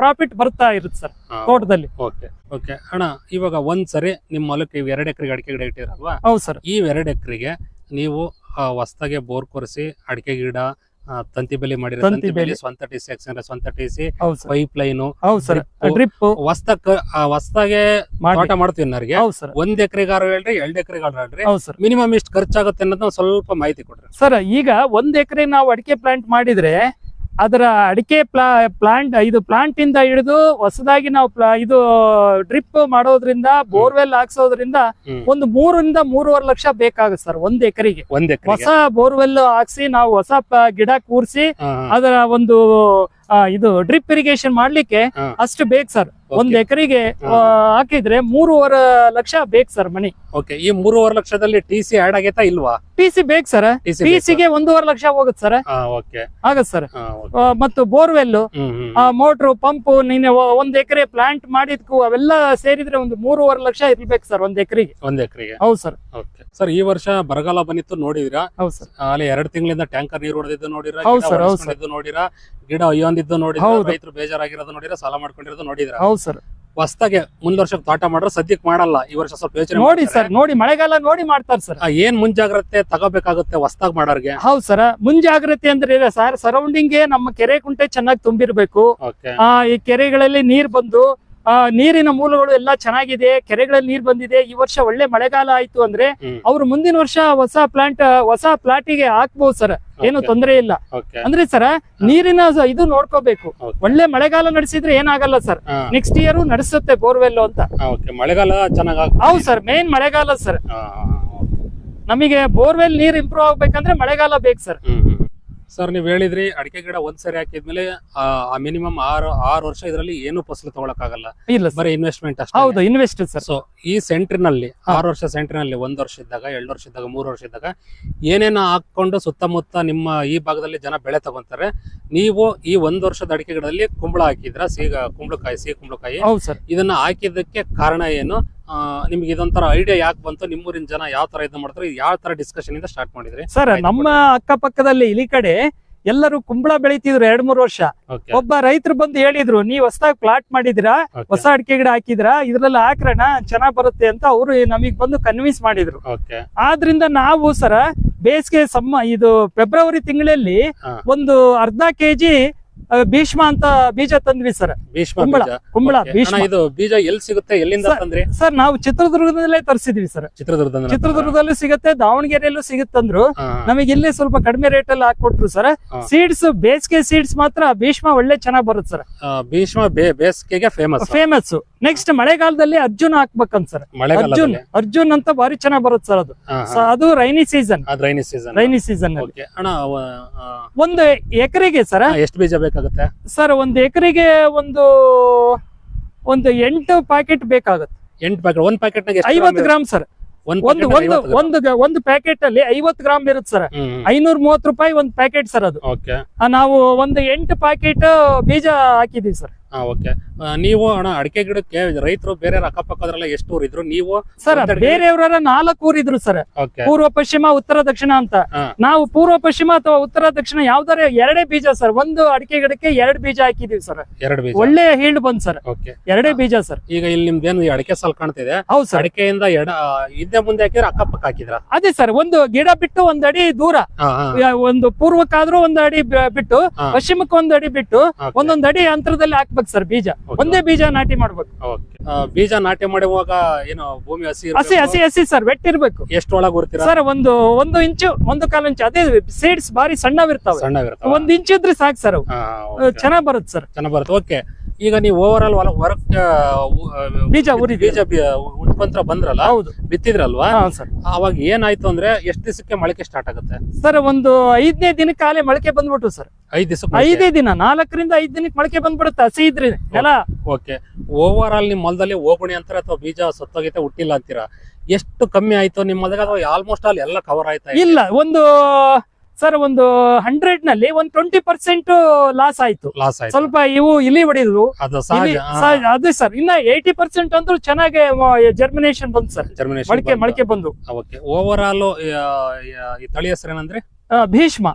ಪ್ರಾಫಿಟ್ ಬರ್ತಾ ಇರುತ್ತೆ ಸರ್ ತೋಟದಲ್ಲಿ. ಓಕೆ ಅಣ್ಣ, ಇವಾಗ ಒಂದ್ಸರಿ ನಿಮ್ಮ ಹೊಲಕ್ಕೆ 2 ಎಕರೆಗೆ ಅಡಿಕೆ ಗಿಡ ಇಟ್ಟಿರಲ್ವಾ? ಹೌದು ಸರ್. ಈ 2 ಎಕರೆಗೆ ನೀವು ಹೊಸದಾಗೆ ಬೋರ್ ಕೊರೆಸಿ ಅಡಿಕೆ ಗಿಡ ತಂತಿ ಬೇಲಿ ಮಾಡಿರೋ, ತಂತಿ ಬೇಲಿ, ಸ್ವಂತ ಟಿಸಿ ಹಾಕ್ಸಿದ್ರೆ ಸ್ವಂತ ಟಿಸಿ, ಪೈಪ್ ಲೈನ್, ಡ್ರಿಪ್ ಹೊಸದಾಗೆ ತೋಟ ಮಾಡ್ತೀವಿ ಅನ್ನೋರಿಗೆ 1 ಎಕರೆಗಾರು ಹೇಳ್ರಿ, 2 ಎಕರೆಗಾರು ಹೇಳ್ರಿ, ಮಿನಿಮಮ್ ಇಷ್ಟು ಖರ್ಚಾಗುತ್ತೆ ಅನ್ನೋದನ್ನ ಸ್ವಲ್ಪ ಮಾಹಿತಿ ಕೊಡ್ರಿ ಸರ್. ಈಗ 1 ಎಕರೆ ನಾವು ಅಡಿಕೆ ಪ್ಲಾಂಟ್ ಮಾಡಿದ್ರೆ ಅದರ ಅಡಿಕೆ ಪ್ಲಾಂಟ್ ಇಂದ ಹಿಡಿದು ಹೊಸದಾಗಿ ನಾವು ಇದು ಡ್ರಿಪ್ ಮಾಡೋದ್ರಿಂದ, ಬೋರ್ವೆಲ್ ಹಾಕ್ಸೋದ್ರಿಂದ ಒಂದು 3 ರಿಂದ 3.5 ಲಕ್ಷ ಬೇಕಾಗುತ್ತೆ ಸರ್ 1 ಎಕರೆಗೆ. ಹೊಸ ಬೋರ್ವೆಲ್ ಹಾಕ್ಸಿ ನಾವು ಹೊಸ ಗಿಡ ಕೂರಿಸಿ ಅದರ ಒಂದು ಇದು ಡ್ರಿಪ್ ಇರಿಗೇಷನ್ ಮಾಡ್ಲಿಕ್ಕೆ ಅಷ್ಟು ಬೇಕು ಸರ್. 1 ಎಕರೆಗೆ ಹಾಕಿದ್ರೆ 3.5 ಲಕ್ಷ ಬೇಕು ಸರ್ ಮನಿ. ಈ 3.5 ಲಕ್ಷದಲ್ಲಿ ಟಿಸಿ ಆಡ್ ಆಗೈತಾ ಇಲ್ವಾ? ಟಿಸಿ ಬೇಕು ಸರ್. ಟಿಸಿಗೆ 1.5 ಲಕ್ಷ ಹೋಗುತ್ತೆ ಸರ್. ಆಗತ್ತೆ ಸರ್. ಮತ್ತು ಬೋರ್ವೆಲ್, ಮೋಟ್ರು, ಪಂಪ್, ನೀನು 1 ಎಕರೆ ಪ್ಲಾಂಟ್ ಮಾಡಿದ್ಕು ಅವೆಲ್ಲ ಸೇರಿದ್ರೆ ಒಂದು 3.5 ಲಕ್ಷ ಇರ್ಬೇಕು ಸರ್ 1 ಎಕರೆಗೆ. ಹೌದು ಸರ್. ಸರ್, ಈ ವರ್ಷ ಬರಗಾಲ ಬಂದಿತ್ತು ನೋಡಿದ್ರಾ? ಹೌದು ಸರ್. ಅಲ್ಲಿ 2 ತಿಂಗಳಿಂದ ಟ್ಯಾಂಕರ್ ನೀರು ಹೊಡೆದಿದ್ದು ನೋಡಿರಾ? ನೋಡಿರಾ? ಗಿಡ ಅಯ್ಯೊಂದಿದ್ದು ನೋಡಿರಾ? ರೈತರು ಬೇಜಾರಾಗಿರೋದು ನೋಡಿರಾ? ಸಾಲ ಮಾಡ್ಕೊಂಡಿರೋದು ನೋಡಿದ್ರಾ? ಹೌದು ಸರ್. ಹೊಸದಾಗೆ ಮುಂದ್ ವರ್ಷಕ್ಕೆ ತೋಟ ಮಾಡ್ರೆ ಸದ್ಯಕ್ಕೆ ಮಾಡಲ್ಲ, ಈ ವರ್ಷ ಸ್ವಲ್ಪ ಯೋಚನೆ ನೋಡಿ ಸರ್. ನೋಡಿ ಮಳೆಗಾಲ ನೋಡಿ ಮಾಡ್ತಾರೆ ಸರ್. ಏನ್ ಮುಂಜಾಗ್ರತೆ ತಗೋಬೇಕಾಗುತ್ತೆ ಹೊಸದಾಗಿ ಮಾಡೋರ್ಗೆ? ಹೌದು ಸರ್. ಮುಂಜಾಗ್ರತೆ ಅಂದ್ರೆ ಸರ್, ಸರೌಂಡಿಂಗ್ ನಮ್ಮ ಕೆರೆ ಕುಂಟೆ ಚೆನ್ನಾಗಿ ತುಂಬಿರ್ಬೇಕು. ಈ ಕೆರೆಗಳಲ್ಲಿ ನೀರ್ ಬಂದು ನೀರಿನ ಮೂಲಗಳು ಎಲ್ಲ ಚೆನ್ನಾಗಿದೆ, ಕೆರೆಗಳಲ್ಲಿ ನೀರ್ ಬಂದಿದೆ. ಈ ವರ್ಷ ಒಳ್ಳೆ ಮಳೆಗಾಲ ಆಯ್ತು ಅಂದ್ರೆ ಅವ್ರು ಮುಂದಿನ ವರ್ಷ ಹೊಸ ಪ್ಲಾಟಿಗೆ ಹಾಕ್ಬಹುದು ಸರ್, ಏನು ತೊಂದರೆ ಇಲ್ಲ. ಅಂದ್ರೆ ಸರ್, ನೀರಿನ ಇದು ನೋಡ್ಕೋಬೇಕು. ಒಳ್ಳೆ ಮಳೆಗಾಲ ನಡೆಸಿದ್ರೆ ಏನಾಗಲ್ಲ ಸರ್, ನೆಕ್ಸ್ಟ್ ಇಯರ್ ನಡೆಸುತ್ತೆ ಬೋರ್ವೆಲ್ ಅಂತ. ಮಳೆಗಾಲ ಚೆನ್ನಾಗಿ ಹೌದು ಸರ್, ಮೇನ್ ಮಳೆಗಾಲ ಸರ್. ನಮಗೆ ಬೋರ್ವೆಲ್ ನೀರ್ ಇಂಪ್ರೂವ್ ಆಗ್ಬೇಕಂದ್ರೆ ಮಳೆಗಾಲ ಬೇಕು ಸರ್. ಸರ್, ನೀವ್ ಹೇಳಿದ್ರಿ ಅಡಿಕೆ ಗಿಡ ಒಂದ್ಸರಿ ಹಾಕಿದ್ಮೇಲೆ ಮಿನಿಮಮ್ 6 ವರ್ಷ ಇದರಲ್ಲಿ ಏನು ಫಸಲು ತಗೊಳಕ್ಕಾಗಲ್ಲ, ಇಲ್ಲ ಬರೀ ಇನ್ವೆಸ್ಟ್ಮೆಂಟ್ ಅಷ್ಟೇ. ಹೌದು, ಇನ್ವೆಸ್ಟ್ ಸರ್. ಸೊ ಈ ಸೆಂಟ್ರಿನಲ್ಲಿ 6 ವರ್ಷ ಸೆಂಟ್ರಿನಲ್ಲಿ 1 ವರ್ಷ ಇದ್ದಾಗ, 2 ವರ್ಷ ಇದ್ದಾಗ, 3 ವರ್ಷ ಇದ್ದಾಗ ಏನೇನೋ ಹಾಕೊಂಡು ಸುತ್ತಮುತ್ತ ನಿಮ್ಮ ಈ ಭಾಗದಲ್ಲಿ ಜನ ಬೆಳೆ ತಗೊಂತಾರೆ. ನೀವು ಈ 1 ವರ್ಷದ ಅಡಿಕೆ ಗಿಡದಲ್ಲಿ ಕುಂಬಳ ಹಾಕಿದ್ರ, ಸಿಹಿ ಕುಂಬಳಕಾಯಿ. ಇದನ್ನ ಹಾಕಿದ್ದಕ್ಕೆ ಕಾರಣ ಏನು? ನಿಮ್ಗೆ ಇದೊಂಥರ ಐಡಿಯಾ ಯಾಕೆ ಬಂತು? ನಿಮ್ಮೂರಿನ ಜನ ಯಾವ ತರ ಇದು ಮಾಡ್ತಾರೆ? ಯಾವ ತರ ಡಿಸ್ಕಷನ್ ಇಂದ ಸ್ಟಾರ್ಟ್ ಮಾಡಿದ್ರಿ ಸರ್? ನಮ್ಮ ಅಕ್ಕಪಕ್ಕದಲ್ಲಿ ಇಲ್ಲಿ ಕಡೆ ಎಲ್ಲರೂ ಕುಂಬಳ ಬೆಳಿತಿದ್ರು 2-3 ವರ್ಷ. ಒಬ್ಬ ರೈತರು ಬಂದು ಹೇಳಿದ್ರು, ನೀವ್ ಹೊಸದಾಗಿ ಪ್ಲಾಟ್ ಮಾಡಿದಿರಾ, ಹೊಸ ಅಡಿಕೆ ಗಿಡ ಹಾಕಿದ್ರಾ, ಇದ್ರಲ್ಲಿ ಹಾಕ್ರಣ ಚೆನ್ನಾಗ್ ಬರುತ್ತೆ ಅಂತ ಅವರು ನಮಗ್ ಬಂದು ಕನ್ವಿನ್ಸ್ ಮಾಡಿದ್ರು. ಆದ್ರಿಂದ ನಾವು ಸರ ಬೇಸಿಗೆ ಇದು ಫೆಬ್ರವರಿ ತಿಂಗಳಲ್ಲಿ ಒಂದು 1/2 kg ಭೀಷ್ಮ ಅಂತ ಬೀಜ ತಂದ್ವಿ ಸರ್. ಭೀಷ್ಮ ಕುಂಬಳ ಬೀಜ. ಕುಂಬಳ Okay. ಭೀಷ್ಮ. ಅಣ್ಣ, ಇದು ಬೀಜ ಎಲ್ಲಿ ಸಿಗುತ್ತೆ, ಎಲ್ಲಿಂದ ತಂದ್ರಿ? ಸರ್ ನಾವು ಚಿತ್ರದುರ್ಗದಲ್ಲೇ ತರಿಸಿದ್ವಿ ಸರ್. ಚಿತ್ರದುರ್ಗದಲ್ಲೂ ಸಿಗುತ್ತೆ, ದಾವಣಗೆರೆಯಲ್ಲೂ ಸಿಗುತ್ತಂದ್ರು. ನಮಗೆ ಇಲ್ಲಿ ಸ್ವಲ್ಪ ಕಡಿಮೆ ರೇಟ್ ಅಲ್ಲಿ ಹಾಕೊಟ್ರು ಸರ್. ಸೀಡ್ಸ್ ಬೇಸಿಗೆ ಸೀಡ್ಸ್ ಮಾತ್ರ ಭೀಷ್ಮ ಒಳ್ಳೆ ಚೆನ್ನಾಗ್ ಬರುತ್ತೆ ಸರ್. ಭೀಷ್ಮ ಬೇಸಿಗೆಗೆ ಫೇಮಸ್. ನೆಕ್ಸ್ಟ್ ಮಳೆಗಾಲದಲ್ಲಿ ಅರ್ಜುನ್ ಹಾಕ್ಬೇಕಂತ ಸರ್. ಅರ್ಜುನ್ ಅಂತ ಬಾರಿ ಚೆನ್ನಾಗ್ ಬರುತ್ತೆ ಸರ್ ಅದು. ಅದು ರೈನಿ ಸೀಸನ್. ರೈನಿ ಸೀಸನ್ ಒಂದು ಎಕರೆಗೆ ಸರ್ ಎಷ್ಟು ಬೀಜ ಬೇಕಾಗುತ್ತೆ ಸರ್? ಒಂದು ಎಕರೆಗೆ ಒಂದು 8 ಪ್ಯಾಕೆಟ್ ಬೇಕಾಗುತ್ತೆ. 8 ಪ್ಯಾಕೆಟ್. ಒಂದ್ ಪ್ಯಾಕೆಟ್ 50 ಗ್ರಾಮ್ ಸರ್. ಒಂದು ಪ್ಯಾಕೆಟ್ ಅಲ್ಲಿ 50 ಗ್ರಾಮ್ ಇರುತ್ತೆ ಸರ್. 530 ರೂಪಾಯಿ ಒಂದು ಪ್ಯಾಕೆಟ್ ಸರ್ ಅದು. ನಾವು ಒಂದು 8 ಪ್ಯಾಕೆಟ್ ಬೀಜ ಹಾಕಿದೀವಿ ಸರ್. ನೀವು ಅಣ್ಣ ಅಡಿಕೆ ಗಿಡಕ್ಕೆ ರೈತರು ಬೇರೆ ಅಕ್ಕಪಕ್ಕದ್ರೆಲ್ಲ ಎಷ್ಟು ಊರ್ ಇದ್ರು? ನೀವು ಸರ್ ಬೇರೆಯವರ 4 ಊರ್ ಇದ್ರು ಸರ್. ಪೂರ್ವ ಪಶ್ಚಿಮ ಉತ್ತರ ದಕ್ಷಿಣ ಅಂತ. ನಾವು ಪೂರ್ವ ಪಶ್ಚಿಮ ಅಥವಾ ಉತ್ತರ ದಕ್ಷಿಣ ಯಾವ್ದಾರ 2 ಬೀಜ ಸರ್. ಒಂದು ಅಡಿಕೆ ಗಿಡಕ್ಕೆ 2 ಬೀಜ ಹಾಕಿದೀವಿ ಸರ್. 2 ಬೀಜ ಒಳ್ಳೆ ಹೀಲ್ಡ್ ಬಂದ್ ಸರ್. 2 ಬೀಜ ಸರ್. ಈಗ ಇಲ್ಲಿ ನಿಮ್ದೇನು ಅಡಿಕೆ ಸಾಲ್ ಕಾಣ್ತಿದೆ? ಹೌದು ಸರ್. ಅಡಿಕೆಯಿಂದ ಹಿಂದೆ ಮುಂದೆ ಹಾಕಿದ್ರೆ ಅಕ್ಕಪಕ್ಕ ಹಾಕಿದ್ರ? ಅದೇ ಸರ್, ಒಂದು ಗಿಡ ಬಿಟ್ಟು 1 ಅಡಿ ದೂರ, ಒಂದು ಪೂರ್ವಕ್ಕಾದ್ರೂ 1 ಅಡಿ ಬಿಟ್ಟು, ಪಶ್ಚಿಮಕ್ಕೆ 1 ಅಡಿ ಬಿಟ್ಟು, ಒಂದೊಂದು ಅಡಿ ಅಂತರದಲ್ಲಿ ಹಾಕ್ಬೇಕು ಸರ್ ಬೀಜ. ಒಂದೇ ಬೀಜ ನಾಟಿ ಮಾಡ್ಬೇಕು. ಬೀಜ ನಾಟಿ ಮಾಡುವಾಗ ಏನು ಭೂಮಿ ಹಸಿ ಸರ್, ವೆಟ್ ಇರ್ಬೇಕು. ಎಷ್ಟು ಒಳಗೆ ಬರ್ತೀರಾ ಸರ್? 1 ಇಂಚು 1/4 ಇಂಚು. ಅದೇ ಸೀಡ್ಸ್ ಬಾರಿ ಸಣ್ಣವಿರ್ತಾವೆ. 1 ಇಂಚು ಇದ್ರೆ ಸಾಕು ಸರ್. ಚೆನ್ನಾಗ್ ಬರುತ್ತೆ ಸರ್. ಚೆನ್ನಾಗ್ ಬರುತ್ತೆ. ಓಕೆ. ಈಗ ನೀವು ಓವರ್ ಆಲ್ ಹೊರಗ್ ಬೀಜ ಉತ್ಪನ್ನ ಬಂದ್ರಲ್ಲ, ಹೌದು, ಬಿತ್ತಿದ್ರಲ್ವಾ ಸರ್? ಅವಾಗ ಏನಾಯ್ತು ಅಂದ್ರೆ ಎಷ್ಟು ದಿವಸಕ್ಕೆ ಮೊಳಕೆ ಸ್ಟಾರ್ಟ್ ಆಗುತ್ತೆ ಸರ್? ಒಂದು 5ನೇ ದಿನಕ್ಕೆ ಆಲೆ ಮೊಳಕೆ ಬಂದ್ಬಿಟ್ಟು ಸರ್. 5 ದಿನ, 4ರಿಂದ 5 ದಿನಕ್ಕೆ ಮೊಳಕೆ ಬಂದ್ಬಿಡುತ್ತೆ ಹಸಿ ಇದ್ರೆ ನೆಲ. ಓಕೆ. ಓವರ್ ಆಲ್ ನಿಮ್ ಹೊಲದಲ್ಲಿ ಹೋಗುಣಿ ಅಂತಾರ ಅಥವಾ ಬೀಜ ಸತ್ತೋಗೈತೆ ಹುಟ್ಟಿಲ್ಲ ಅಂತೀರಾ? ಎಷ್ಟು ಕಮ್ಮಿ ಆಯ್ತು ನಿಮ್ಮ ಹೊಲದಾಗ, ಅಥವಾ ಆಲ್ಮೋಸ್ಟ್ ಆಲ್ ಎಲ್ಲ ಕವರ್ ಆಯ್ತಾ? ಇಲ್ಲ, ಒಂದು 100 ನಲ್ಲಿ 20% ಲಾಸ್ ಆಯ್ತು. ಸ್ವಲ್ಪ ಇವು ಇಲಿ ಹೊಡಿದ್ರು, ಅದೇ ಸರ್. ಇನ್ನ 80% ಅಂದ್ರೂ ಚೆನ್ನಾಗಿ ಜರ್ಮಿನೇಷನ್ ಬಂತು ಸರ್. ಮೊಳಕೆ ಬಂದು. ಓವರ್ ಆಲ್ ಈ ತಳಿ ಹೆಸರು ಏನಂದ್ರೆ? ಭೀಷ್ಮ.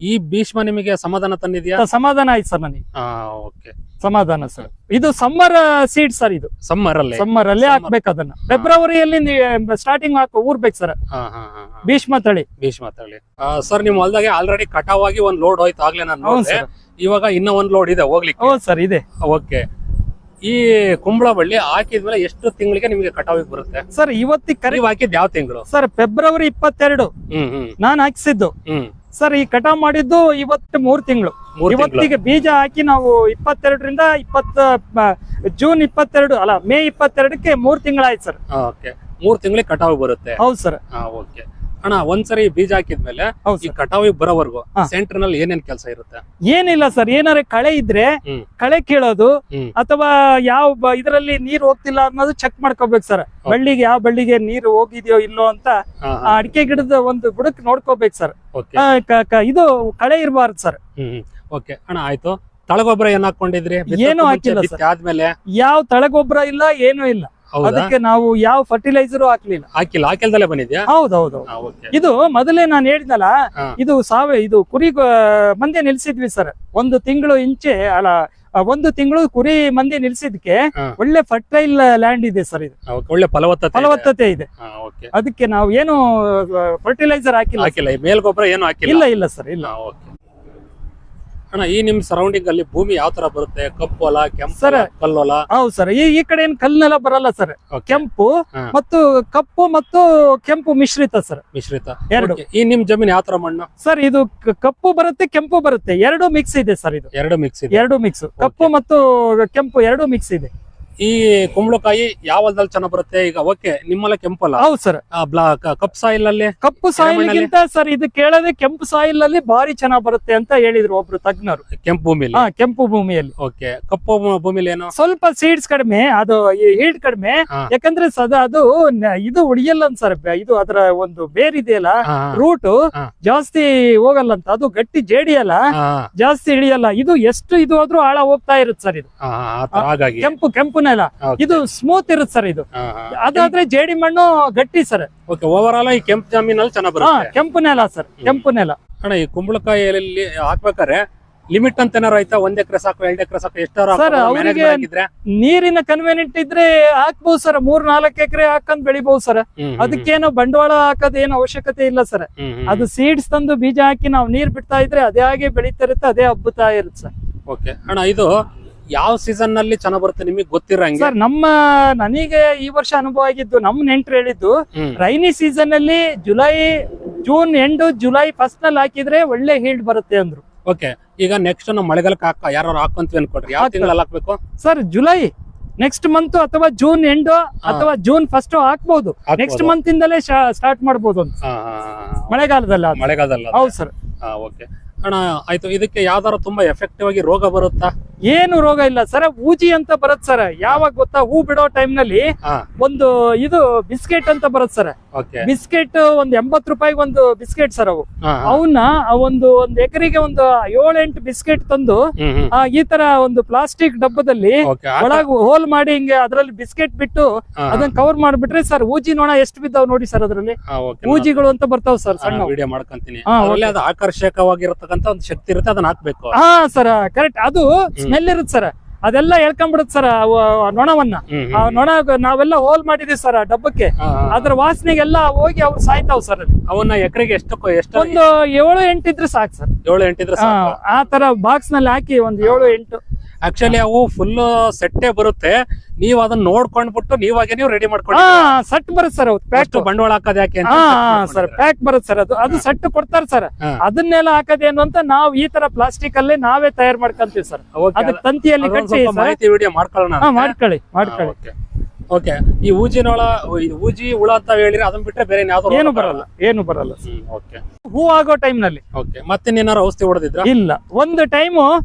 ಈ ಭೀಷ್ಮ ನಿಮಗೆ ಸಮಾಧಾನ ತಂದಿದ್ಯಾ? ಸಮಾಧಾನ ಆಯ್ತು ಸರ್ ನನಗೆ. ಸಮಾಧಾನ ಸರ್. ಇದು ಸಮ್ಮರ್ ಸೀಡ್ ಸರ್. ಇದು ಸಮ್ಮರ್ ಅಲ್ಲೇ ಹಾಕ್ಬೇಕು ಅದನ್ನ. ಫೆಬ್ರವರಿಯಲ್ಲಿ ಸ್ಟಾರ್ಟಿಂಗ್ ಊರ್ಬೇಕು ಸರ್. ಭೀಷ್ಮ ತಳಿ. ಸರ್ ನಿಮ್ ಹೊಲದಾಗೆ ಆಲ್ರೆಡಿ ಕಟಾವ್ ಆಗಿ 1 ಲೋಡ್ ಹೋಯ್ತು ಆಗ್ಲೇ ನಾನು ನೋಡಿದೆ. ಇವಾಗ ಇನ್ನ 1 ಲೋಡ್ ಇದೆ ಹೋಗ್ಲಿಕ್ಕೆ. ಸರ್ ಇದೆ. ಓಕೆ. ಈ ಕುಂಬಳ ಬಳ್ಳಿ ಹಾಕಿದ್ಮೇಲೆ ಎಷ್ಟು ತಿಂಗಳಿಗೆ ನಿಮ್ಗೆ ಕಟಾವಿಗೆ ಬರುತ್ತೆ ಸರ್? ಇವತ್ತಿಗೆ ಕರಿ ಹಾಕಿದ್ ಯಾವ ತಿಂಗಳು ಸರ್? ಫೆಬ್ರವರಿ 22 ನಾನು ಹಾಕ್ಸಿದ್ದು ಸರ್. ಈ ಕಟಾವ್ ಮಾಡಿದ್ದು ಇವತ್ತು 3 ತಿಂಗಳು. ಇವತ್ತಿಗೆ ಬೀಜ ಹಾಕಿ ನಾವು 22ರಿಂದ ಜೂನ್ 22 ಅಲ್ಲ, ಮೇ 22ಕ್ಕೆ 3 ತಿಂಗಳಾಯ್ತು ಸರ್. 3 ತಿಂಗಳಿಗೆ ಕಟಾವ್ ಬರುತ್ತೆ. ಹೌದು ಸರ್. ಓಕೆ ಅಣ್ಣ, ಒಂದ್ಸರಿ ಬೀಜ ಹಾಕಿದ್ಮೇಲೆ ಈ ಕಟಾವಿಗೆ ಬರೋವರೆಗೂ ಸೆಂಟರ್ ನಲ್ಲಿ ಏನೇನ್ ಕೆಲಸ ಇರುತ್ತೆ? ಏನಿಲ್ಲ ಸರ್, ಏನಾರ ಕಳೆ ಇದ್ರೆ ಕಳೆ ಕೀಳೋದು, ಅಥವಾ ಯಾವ ಇದರಲ್ಲಿ ನೀರ್ ಹೋಗ್ತಿಲ್ಲ ಅನ್ನೋದು ಚೆಕ್ ಮಾಡ್ಕೋಬೇಕು ಸರ್. ಬಳ್ಳಿಗೆ ಯಾವ ಬಳ್ಳಿಗೆ ನೀರು ಹೋಗಿದ್ಯೋ ಇಲ್ಲೋ ಅಂತ ಅಡಿಕೆ ಗಿಡದ ಒಂದು ಬುಡಕ್ ನೋಡ್ಕೋಬೇಕು ಸರ್. ಇದು ಕಳೆ ಇರಬಾರ್ದು ಸರ್. ಓಕೆ ಅಣ್ಣ, ಆಯ್ತು. ತಳಗೊಬ್ಬರ ಏನ್ ಹಾಕೊಂಡಿದ್ರಿ? ಏನು ಹಾಕಿಲ್ಲ ಸರ್. ಆದ್ಮೇಲೆ ಯಾವ ತಳಗೊಬ್ಬರ ಇಲ್ಲ, ಏನೂ ಇಲ್ಲ. ಅದಕ್ಕೆ ನಾವು ಯಾವ ಫರ್ಟಿಲೈಸರ್ ಹಾಕಿಲ್ದಲ್ಲೇ ಬಂದಿದ್ಯಾ? ಹೌದೌದು. ಇದು ಮೊದಲೇ ನಾನು ಹೇಳಿದ್ನಲ್ಲ, ಇದು ಕುರಿ ಮಂದೆ ನಿಲ್ಸಿದ್ವಿ ಸರ್. 1 ತಿಂಗಳು ಅಲ್ಲ 1 ತಿಂಗಳು ಕುರಿ ಮಂದಿ ನಿಲ್ಸಿದ್ಕೆ ಒಳ್ಳೆ ಫರ್ಟೈಲ್ ಲ್ಯಾಂಡ್ ಇದೆ ಸರ್. ಇದು ಒಳ್ಳೆ ಫಲವತ್ತತೆ ಇದೆ. ಅದಕ್ಕೆ ನಾವು ಏನು ಫರ್ಟಿಲೈಸರ್ ಹಾಕಿಲ್ಲ. ಮೇಲ್ಗೊಬ್ಬರ ಏನು ಹಾಕಿಲ್ಲ? ಇಲ್ಲ ಸರ್, ಇಲ್ಲ. ಅಣ್ಣ, ಈ ನಿಮ್ ಸರೌಂಡಿಂಗ್ ಅಲ್ಲಿ ಭೂಮಿ ಯಾವ ತರ ಬರುತ್ತೆ? ಕಪ್ಪು ಹೊಲ, ಕೆಂಪು ಹೊಲ, ಕಲ್ಲು ಹೊಲ? ಹೌದು ಸರ್. ಈ ಕಡೆ ಏನ್ ಕಲ್ನೆಲ್ಲ ಬರಲ್ಲ ಸರ್. ಕೆಂಪು ಮತ್ತು ಕಪ್ಪು ಮತ್ತು ಕೆಂಪು ಮಿಶ್ರಿತ ಸರ್. ಎರಡು. ಈ ನಿಮ್ ಜಮೀನ್ ಯಾವ ತರ ಮಣ್ಣು ಸರ್? ಇದು ಕಪ್ಪು ಬರುತ್ತೆ, ಕೆಂಪು ಬರುತ್ತೆ, 2 ಮಿಕ್ಸ್ ಇದೆ ಸರ್. ಇದು 2 ಮಿಕ್ಸ್, ಕಪ್ಪು ಮತ್ತು ಕೆಂಪು 2 ಮಿಕ್ಸ್ ಇದೆ. ಈ ಕುಂಬಳಕಾಯಿ ಯಾವ ಹೊಲದಲ್ಲಿ ಚೆನ್ನಾಗ್ ಬರುತ್ತೆ? ಈಗ ಓಕೆ, ನಿಮ್ಮಲ್ಲ ಕೆಂಪಲ್ಲ? ಹೌದು ಸರ್. ಕಪ್ಪು ಸಾಯಿಲ್ ಅಲ್ಲಿ? ಕಪ್ಪು ಸಾಯಿಲ್ ಗಿಂತ ಸರ್ ಇದು ಕೇಳದೆ ಕೆಂಪು ಸಾಯಿಲ್ ಅಲ್ಲಿ ಬಾರಿ ಚೆನ್ನಾಗ್ ಬರುತ್ತೆ ಅಂತ ಹೇಳಿದ್ರು ಒಬ್ರು ತಜ್ಞರು. ಕೆಂಪು ಭೂಮಿಯಲ್ಲಿ. ಓಕೆ. ಕಪ್ಪು ಭೂಮಿಲಿ ಏನು? ಸ್ವಲ್ಪ ಸೀಡ್ಸ್ ಕಡಿಮೆ, ಅದು ಹೀಲ್ಡ್ ಕಡಿಮೆ. ಯಾಕಂದ್ರೆ ಅದು ಇದು ಉಳಿಯಲ್ಲ ಸರ್. ಇದು ಅದರ ಒಂದು ಬೇರ್ ಇದೆಯಲ್ಲ, ರೂಟ್ ಜಾಸ್ತಿ ಹೋಗಲ್ಲ ಅಂತ. ಅದು ಗಟ್ಟಿ ಜೇಡಿ ಅಲ್ಲ, ಜಾಸ್ತಿ ಇಳಿಯಲ್ಲ. ಇದು ಎಷ್ಟು ಇದು ಆದ್ರೂ ಆಳ ಹೋಗ್ತಾ ಇರುತ್ತೆ ಸರ್. ಇದು ಕೆಂಪು ನೆಲ, ಇದು ಸ್ಮೂತ್ ಇರುತ್ತೆ ಸರ್. ಇದು ಅದಾದ್ರೆ ಜೇಡಿ ಮಣ್ಣು ಗಟ್ಟಿ ಸರ್. ಓವರ್ ಆಲ್ ಈ ಕೆಂಪು ಜಮೀನಲ್ಲಿ ಚೆನ್ನಾಗಿ ಬರುತ್ತೆ. ಕೆಂಪು ನೆಲ ಸರ್, ಕೆಂಪು ನೆಲ. ಅಣ್ಣ, ಈ ಕುಂಬಳಕಾಯಿಯಲ್ಲಿ ಹಾಕ್ಬೇಕಾರೆ ಲಿಮಿಟ್ ಅಂತ ಏನಾರ ಆಯ್ತಾ? 1 ಎಕರೆ ಸಾಕು, 2 ಎಕರೆ ಸಾಕು, ಎಷ್ಟಾರ ಸರ್? ಅವರಿಗೆ ನೀರಿನ ಕನ್ವೆನಿಯಂಟ್ ಇದ್ರೆ ಹಾಕ್ಬಹುದು ಸರ್. 3-4 ಎಕರೆ ಹಾಕೊಂಡ್ ಬೆಳಿಬಹುದು ಸರ್. ಅದಕ್ಕೇನು ಬಂಡವಾಳ ಹಾಕೋದೇನು ಅವಶ್ಯಕತೆ ಇಲ್ಲ ಸರ್. ಅದು ಸೀಡ್ಸ್ ತಂದು ಬೀಜ ಹಾಕಿ ನಾವು ನೀರ್ ಬಿಡ್ತಾ ಇದ್ರೆ ಅದೇ ಹಾಗೆ ಬೆಳೀತಾ ಇರುತ್ತೆ, ಅದೇ ಹಬ್ಬುತ್ತಾ ಇರುತ್ತೆ ಸರ್. ಓಕೆ ಅಣ್ಣ, ಇದು ಯಾವ ಸೀಸನ್ ನಲ್ಲಿ ಚೆನ್ನಾಗ್ ಬರುತ್ತೆ ನಿಮಗೆ ಗೊತ್ತಿರಂಗೆ? ಸರ್ ನನಗೆ ಈ ವರ್ಷ ಅನುಭವ ಆಗಿದ್ದು ನಮ್ಮ ನೆಂಟರು ಹೇಳಿದ್ದು, ಹ್ಮ್. ರೈನಿ ಸೀಸನ್ ಅಲ್ಲಿ ಜೂನ್ ಎಂಡ್ ಜುಲೈ ಫಸ್ಟ್ ನಲ್ಲಿ ಹಾಕಿದ್ರೆ ಒಳ್ಳೆ ಹೀಲ್ಡ್ ಬರುತ್ತೆ ಅಂದ್ರು. ಓಕೆ, ಈಗ ನೆಕ್ಸ್ಟ್ ನಾವು ಮಳೆಗಾಲಕ್ಕೆ ಯಾರು ಹಾಕೊಂತೀವಿ ಅನ್ಕೊಡ್ರಿ, ಯಾವ ತಿಂಗಳಲ್ಲಿ ಹಾಕ್ಬೇಕು ಸರ್? ಜುಲೈ ನೆಕ್ಸ್ಟ್ ಮಂತ್ ಅಥವಾ ಜೂನ್ ಎಂಡ್ ಅಥವಾ ಜೂನ್ ಫಸ್ಟ್ ಹಾಕ್ಬಹುದು. ನೆಕ್ಸ್ಟ್ ಮಂತ್ ಇಂದಲೇ ಸ್ಟಾರ್ಟ್ ಮಾಡಬಹುದು ಅಂತ ಮಳೆಗಾಲದಲ್ಲಿ. ಮಳೆಗಾಲದಲ್ಲಿ ಹೌದು ಸರ್. ಓಕೆ ಅಣ್ಣ, ಆಯ್ತು. ಇದಕ್ಕೆ ಯಾವ್ದಾರು ತುಂಬಾ ಎಫೆಕ್ಟಿವ್ ಆಗಿ ರೋಗ ಬರುತ್ತಾ? ಏನು ರೋಗ ಇಲ್ಲ ಸರ್. ಊಜಿ ಅಂತ ಬರುತ್ತೆ ಸರ್. ಯಾವಾಗ ಗೊತ್ತಾ? ಹೂ ಬಿಡೋ ಟೈಮ್ ನಲ್ಲಿ ಒಂದು ಇದು ಬಿಸ್ಕೆಟ್ ಅಂತ ಬರುತ್ತೆ ಸರ್. ಬಿಸ್ಕೆಟ್ ಒಂದು 80 ರೂಪಾಯಿಗೆ ಒಂದು ಬಿಸ್ಕೆಟ್ ಸರ್. ಅವನ್ನ ಒಂದು ಎಕರೆಗೆ ಒಂದು 7-8 ಬಿಸ್ಕೆಟ್ ತಂದು ಈ ತರ ಒಂದು ಪ್ಲಾಸ್ಟಿಕ್ ಡಬ್ಬದಲ್ಲಿ ಒಳಗೆ ಹೋಲ್ ಮಾಡಿ ಹಿಂಗೆ ಅದ್ರಲ್ಲಿ ಬಿಸ್ಕೆಟ್ ಬಿಟ್ಟು ಅದನ್ನ ಕವರ್ ಮಾಡ್ಬಿಟ್ರೆ ಸರ್, ಊಜಿ ನೋಣ ಎಷ್ಟು ಬಿದ್ದಾವ್ ನೋಡಿ ಸರ್. ಅದ್ರಲ್ಲಿ ಊಜಿಗಳು ಅಂತ ಬರ್ತಾವ್ ಸರ್. ಸಣ್ಣ ವಿಡಿಯೋ ಮಾಡ್ಕೊಂತೀನಿ. ಆಕರ್ಷಕವಾಗಿರತಕ್ಕಂತ ಒಂದು ಶಕ್ತಿ ಇರುತ್ತೆ, ಅದನ್ನ ಹಾಕ್ಬೇಕು. ಹಾ ಸರ್, ಕರೆಕ್ಟ್. ಅದು ಸ್ಮೆಲ್ ಇರುತ್ತೆ ಸರ್. ಅದೆಲ್ಲ ಎಳ್ಕೊಂಡ್ಬಿಡುತ್ತೆ ಸರ್ ನೊಣವನ್ನ. ಆ ನೊಣ ನಾವೆಲ್ಲ ಹೋಲ್ ಮಾಡಿದೀವಿ ಸರ್ ಆ ಡಬ್ಬಕ್ಕೆ. ಅದ್ರ ವಾಸನೆಗೆಲ್ಲ ಹೋಗಿ ಅವ್ರು ಸಾಯ್ತಾವ್ ಸರ್. ಅವನ್ನ ಎಕರೆಗೆ ಎಷ್ಟು ಒಂದು 7-8 ಇದ್ರೆ ಸಾಕು ಸರ್. 7-8 ಇದ್ರೆ ಆ ತರ ಬಾಕ್ಸ್ ನಲ್ಲಿ ಹಾಕಿ ಒಂದು 7-8. ಆಕ್ಚುಲಿ ಅವು ಫುಲ್ ಸೆಟ್ಟೆ ಬರುತ್ತೆ. ನೀವು ಅದನ್ನ ನೋಡ್ಕೊಂಡ್ಬಿಟ್ಟು ನೀವಾಗೆ ನೀವು ರೆಡಿ ಮಾಡ್ಕೊಂಡು ಸೆಟ್ ಬರುತ್ತೆ ಸರ್. ಪ್ಯಾಕ್ ಬಂಡವಾಳ ಹಾಕೋದು ಯಾಕೆ ಸರ್? ಪ್ಯಾಕ್ ಬರುತ್ತೆ ಸರ್. ಅದು ಸೆಟ್ ಕೊಡ್ತಾರೆ ಸರ್. ಅದನ್ನೆಲ್ಲ ಹಾಕೋದೇನು ಅಂತ ನಾವು ಈ ತರ ಪ್ಲಾಸ್ಟಿಕ್ ಅಲ್ಲೇ ನಾವೇ ತಯಾರು ಮಾಡ್ಕೊಂತೀವಿ ಸರ್. ಅದಕ್ಕೆ ತಂತಿಯಲ್ಲಿ ಕಟ್ಟಿ ಮಾಹಿತಿ ವಿಡಿಯೋ ಮಾಡ್ಕೊಳ್ಳೋಣ. ಮಾಡ್ಕೊಳ್ಳಿ. ಓಕೆ, ಈ ಊಜಿ ಹುಳ ಅಂತ ಹೇಳಿದ್ರೆ ಅದನ್ನ ಬಿಟ್ರೆ ಬೇರೆ ಏನು ಬರಲ್ಲ. ಓಕೆ, ಹೂ ಆಗೋ ಟೈಮ್ ನಲ್ಲಿ. ಓಕೆ, ಮತ್ತೆ ಏನಾರು ಔಷಧಿ ಹೊಡೆದಿದ್ರ? ಇಲ್ಲ, ಒಂದು ಟೈಮ್